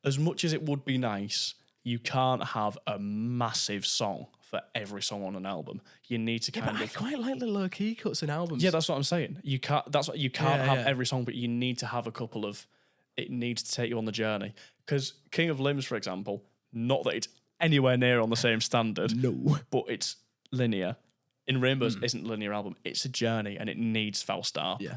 as much as it would be nice, you can't have a massive song for every song on an album. You need to I quite like the low key cuts in albums. Yeah, that's what I'm saying. You can't have every song, but you need to have a couple of. It needs to take you on the journey. Because King of Limbs, for example, not that it's anywhere near on the same standard. No, but it's linear. In Rainbows isn't a linear album. It's a journey, and it needs Falstaff. Yeah.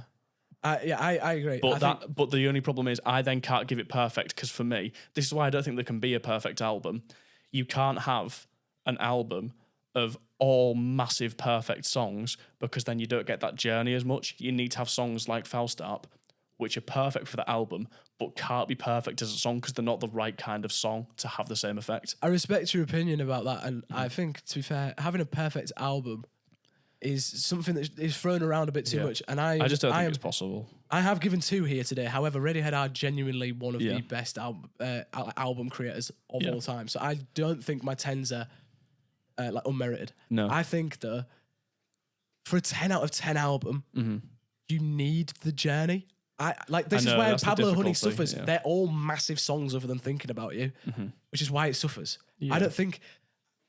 I agree. But the only problem is I then can't give it perfect, because for me, this is why I don't think there can be a perfect album. You can't have an album of all massive perfect songs, because then you don't get that journey as much. You need to have songs like Falstaff, which are perfect for the album, but can't be perfect as a song because they're not the right kind of song to have the same effect. I respect your opinion about that, and I think, to be fair, having a perfect album is something that is thrown around a bit too much, and I just don't think it's possible. I have given 2 here today. However, Radiohead are genuinely one of the best album creators of all time. So I don't think my 10s are like unmerited. No, I think that for a 10 out of 10 album, you need the journey. This is where Pablo Honey suffers. They're all massive songs other than Thinking About You, which is why it suffers. I don't think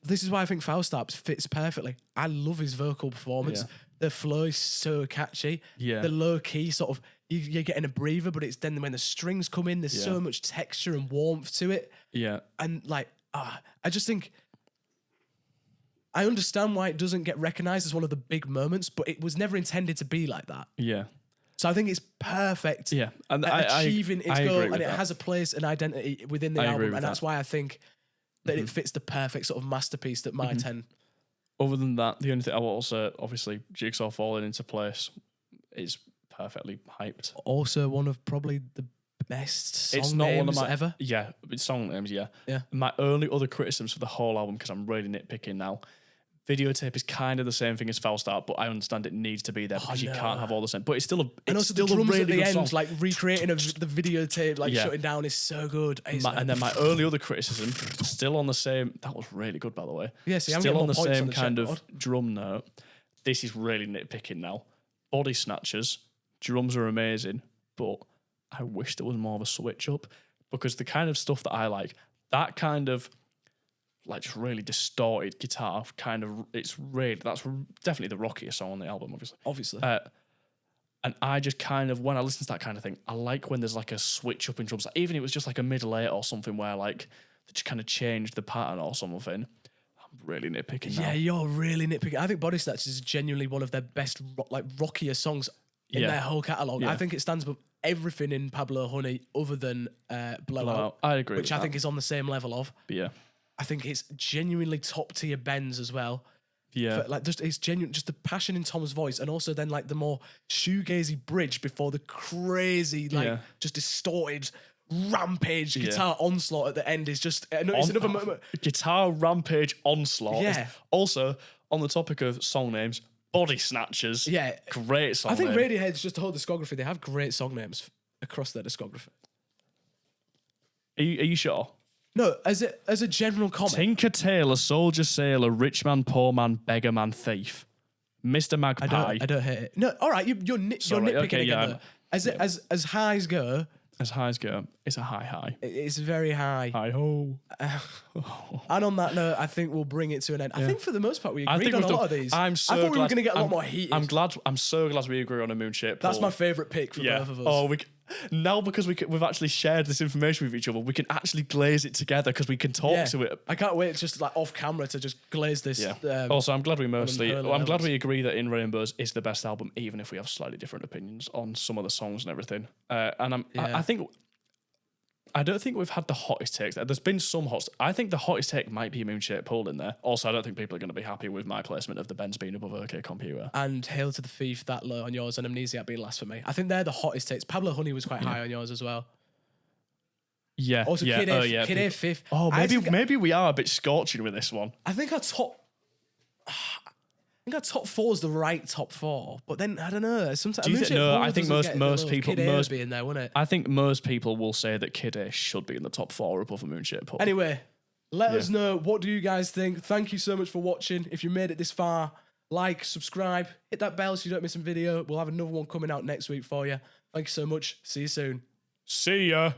this is why I think Falstaff fits perfectly. I love his vocal performance. Yeah. The flow is so catchy. Yeah. The low key sort of, you're getting a breather, but it's then when the strings come in, there's so much texture and warmth to it. Yeah. And like, I just think, I understand why it doesn't get recognized as one of the big moments, but it was never intended to be like that. Yeah. So I think it's perfect. Yeah. And achieving its I goal, agree with and it that. has a place and identity within the album, and that's why I think that it fits the perfect sort of masterpiece that my 10. Other than that, the only thing I will also, obviously, Jigsaw falling into place is perfectly hyped. Also, one of probably the best song It's not names one of my ever. Yeah, it's song names. Yeah. Yeah. My only other criticisms for the whole album, because I'm really nitpicking now. Videotape is kind of the same thing as Falstaff, but I understand it needs to be there because you can't have all the same. But it's still the drums at the end, like recreating the videotape, like shutting down, is so good. And then my only other criticism, still on the same. That was really good, by the way. Yeah, see, I'm still getting on the more points same on the kind of checkerboard. drum note. This is really nitpicking now. Body Snatchers, drums are amazing, but I wish there was more of a switch up, because the kind of stuff that I like, that kind of like just really distorted guitar kind of, that's definitely the rockiest song on the album, obviously. And I just kind of, when I listen to that kind of thing, I like when there's like a switch up in drums, like even if it was just like a middle eight or something where like they just kind of changed the pattern or something. I'm really nitpicking now. Yeah, you're really nitpicking. I think Body Snatchers is genuinely one of their best rockier songs in their whole catalogue. I think it stands above everything in Pablo Honey other than Blowout. I agree which with I that. think is on the same level of. But yeah. I think it's genuinely top tier bends as well. Yeah. Like it's genuine, just the passion in Tom's voice, and also then like the more shoegazy bridge before the crazy, just distorted rampage guitar onslaught at the end is just, it's another moment. Guitar rampage onslaught. Yeah. Also, on the topic of song names, Body Snatchers. Yeah. Great song I think name. Radiohead's just the whole discography. They have great song names across their discography. Are you sure? No, as a general comment. Tinker, tailor, soldier, sailor, rich man, poor man, beggar man, thief. Mr. Magpie. I don't hate it. No, all right, you're nitpicking okay, again. yeah. As highs go, As highs go, it's a high. it's very high. Hi ho. And on that note, I think we'll bring it to an end. I think for the most part we agreed on a lot of these. I thought we were going to get a lot more heated. I'm so glad we agree on a moon-shaped That's pool. my favourite pick for both of us. Oh, now because we've actually shared this information with each other, we can actually glaze it together because we can talk to it. I can't wait just like off camera to just glaze this. Yeah. Also, I'm glad we I'm glad we we agree that In Rainbows is the best album, even if we have slightly different opinions on some of the songs and everything. I don't think we've had the hottest takes there. There's been some hot. I think the hottest take might be Moonshaped Pool in there. Also, I don't think people are going to be happy with my placement of the Benz being above OK Computer. And Hail to the Thief that low on yours, and Amnesiac being last for me. I think they're the hottest takes. Pablo Honey was quite high on yours as well. Yeah. Also, Kid A fifth. Oh, maybe we are a bit scorching with this one. I think our top four is the right top four, but then I don't know. Sometimes I think most people being there, wouldn't it? I think most people will say that Kid A should be in the top four above a Moonshaped Pool. Anyway, let us know, what do you guys think? Thank you so much for watching. If you made it this far, like, subscribe, hit that bell so you don't miss a video. We'll have another one coming out next week for you. Thank you so much. See you soon. See ya.